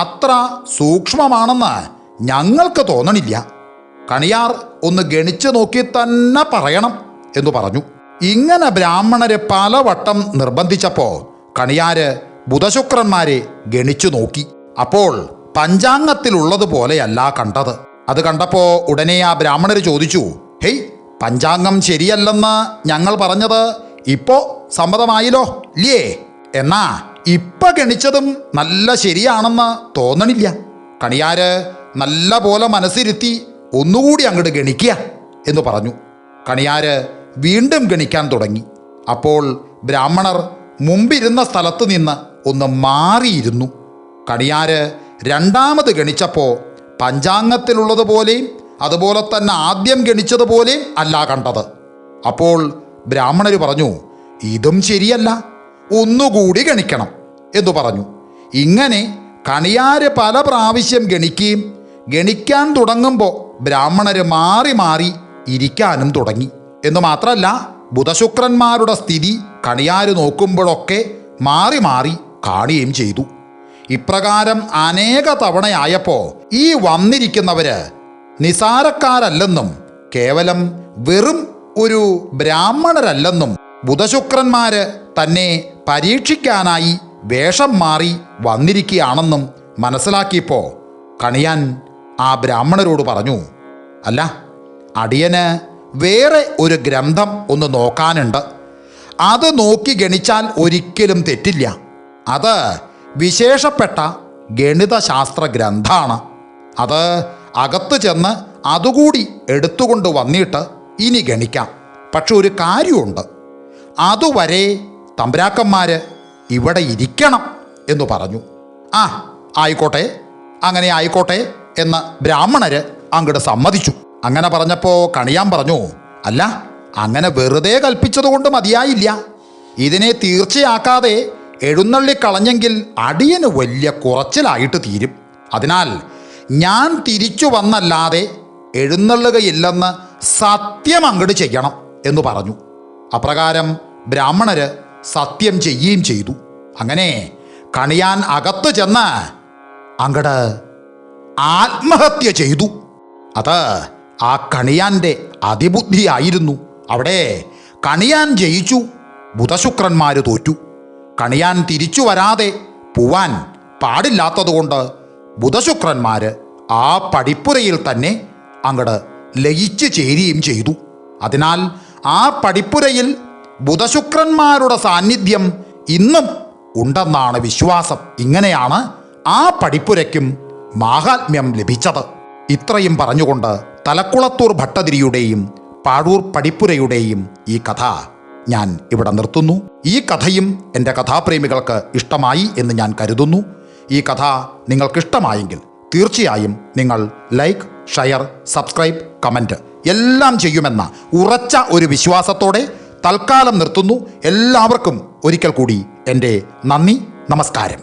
A: അത്ര സൂക്ഷ്മമാണെന്ന് ഞങ്ങൾക്ക് തോന്നണില്ല. കണിയാർ ഒന്ന് ഗണിച്ച് നോക്കി തന്നെ പറയണം എന്ന് പറഞ്ഞു. ഇങ്ങനെ ബ്രാഹ്മണര് പലവട്ടം നിർബന്ധിച്ചപ്പോൾ കണിയാര് ബുധശുക്രന്മാരെ ഗണിച്ചു നോക്കി. അപ്പോൾ പഞ്ചാംഗത്തിലുള്ളതുപോലെയല്ല കണ്ടത്. അത് കണ്ടപ്പോൾ ഉടനെ ആ ബ്രാഹ്മണർ ചോദിച്ചു, ഹേയ്, പഞ്ചാംഗം ശരിയല്ലെന്ന് ഞങ്ങൾ പറഞ്ഞത് ഇപ്പോൾ സമ്മതമായില്ലോ ഇല്ലേ? എന്നാ ഇപ്പം ഗണിച്ചതും നല്ല ശരിയാണെന്ന് തോന്നണില്ല. കണിയാര് നല്ല പോലെ മനസ്സിരുത്തി ഒന്നുകൂടി അങ്ങോട്ട് ഗണിക്കുക എന്ന് പറഞ്ഞു. കണിയാര് വീണ്ടും ഗണിക്കാൻ തുടങ്ങി. അപ്പോൾ ബ്രാഹ്മണർ മുമ്പിരുന്ന സ്ഥലത്ത് നിന്ന് ഒന്ന് മാറിയിരുന്നു. കണിയാര് രണ്ടാമത് ഗണിച്ചപ്പോൾ പഞ്ചാംഗത്തിലുള്ളതുപോലെയും അതുപോലെ തന്നെ ആദ്യം ഗണിച്ചതുപോലെയും അല്ല കണ്ടത്. അപ്പോൾ ബ്രാഹ്മണർ പറഞ്ഞു, ഇതും ശരിയല്ല, ഒന്നുകൂടി ഗണിക്കണം എന്ന് പറഞ്ഞു. ഇങ്ങനെ കണിയാര് പല പ്രാവശ്യം ഗണിക്കുകയും ഗണിക്കാൻ തുടങ്ങുമ്പോൾ ബ്രാഹ്മണർ മാറി മാറി ഇരിക്കാനും തുടങ്ങി. എന്ന് മാത്രമല്ല, ബുധശുക്രന്മാരുടെ സ്ഥിതി കണിയാര് നോക്കുമ്പോഴൊക്കെ മാറി മാറി കാണുകയും ചെയ്തു. ഇപ്രകാരം അനേക തവണയായപ്പോൾ ഈ വന്നിരിക്കുന്നവര് നിസാരക്കാരല്ലെന്നും കേവലം വെറും ഒരു ബ്രാഹ്മണരല്ലെന്നും ബുധശുക്രന്മാര് തന്നെ പരീക്ഷിക്കാനായി വേഷം മാറി വന്നിരിക്കുകയാണെന്നും മനസ്സിലാക്കിയപ്പോൾ കണിയാൻ ആ ബ്രാഹ്മണരോട് പറഞ്ഞു, അല്ല, അടിയന് വേറെ ഒരു ഗ്രന്ഥം ഒന്ന് നോക്കാനുണ്ട്. അത് നോക്കി ഗണിച്ചാൽ ഒരിക്കലും തെറ്റില്ല. അത് വിശേഷപ്പെട്ട ഗണിതശാസ്ത്ര ഗ്രന്ഥമാണ്. അത് അകത്ത് ചെന്ന് അതുകൂടി എടുത്തുകൊണ്ട് വന്നിട്ട് ഇനി ഗണിക്കാം. പക്ഷെ ഒരു കാര്യമുണ്ട്, അതുവരെ തമ്പുരാക്കന്മാർ ഇവിടെ ഇരിക്കണം എന്ന് പറഞ്ഞു. ആ, ആയിക്കോട്ടെ, അങ്ങനെ ആയിക്കോട്ടെ എന്ന് ബ്രാഹ്മണര് അങ്ങോട്ട് സമ്മതിച്ചു. അങ്ങനെ പറഞ്ഞപ്പോൾ കണിയാൻ പറഞ്ഞു, അല്ല, അങ്ങനെ വെറുതെ കൽപ്പിച്ചതുകൊണ്ട് മതിയായില്ല. ഇതിനെ തീർച്ചയാക്കാതെ എഴുന്നള്ളിക്കളഞ്ഞെങ്കിൽ അടിയന് വലിയ കുറച്ചിലായിട്ട് തീരും. അതിനാൽ ഞാൻ തിരിച്ചു വന്നല്ലാതെ എഴുന്നള്ളുകയില്ലെന്ന് സത്യം അങ്ങോട്ട് ചെയ്യണം എന്ന് പറഞ്ഞു. അപ്രകാരം ബ്രാഹ്മണര് സത്യം ചെയ്യുകയും ചെയ്തു. അങ്ങനെ കണിയാൻ അകത്ത് ചെന്ന് അങ്ങട് ആത്മഹത്യ ചെയ്തു. അത് ആ കണിയാൻ്റെ അതിബുദ്ധിയായിരുന്നു. അവിടെ കണിയാൻ ജയിച്ചു, ബുധശുക്രന്മാർ തോറ്റു. കണിയാൻ തിരിച്ചു വരാതെ പോവാൻ പാടില്ലാത്തതുകൊണ്ട് ബുധശുക്രന്മാർ ആ പടിപ്പുരയിൽ തന്നെ അങ്ങട് ലയിച്ചു ചേരുകയും ചെയ്തു. അതിനാൽ ആ പടിപ്പുരയിൽ ബുധശുക്രന്മാരുടെ സാന്നിധ്യം ഇന്നും ഉണ്ടെന്നാണ് വിശ്വാസം. ഇങ്ങനെയാണ് ആ പടിപ്പുരയ്ക്കും മാഹാത്മ്യം ലഭിച്ചത്. ഇത്രയും പറഞ്ഞുകൊണ്ട് തലക്കുളത്തൂർ ഭട്ടതിരിയുടെയും പാഴൂർ പടിപ്പുരയുടെയും ഈ കഥ ഞാൻ ഇവിടെ നിർത്തുന്നു. ഈ കഥയും എൻ്റെ കഥാപ്രേമികൾക്ക് ഇഷ്ടമായി എന്ന് ഞാൻ കരുതുന്നു. ഈ കഥ നിങ്ങൾക്കിഷ്ടമായെങ്കിൽ തീർച്ചയായും നിങ്ങൾ ലൈക്ക്, ഷെയർ, സബ്സ്ക്രൈബ്, കമൻറ്റ് എല്ലാം ചെയ്യുമെന്ന ഉറച്ച ഒരു വിശ്വാസത്തോടെ തൽക്കാലം നിർത്തുന്നു. എല്ലാവർക്കും ഒരിക്കൽ കൂടി എൻ്റെ നന്ദി, നമസ്കാരം.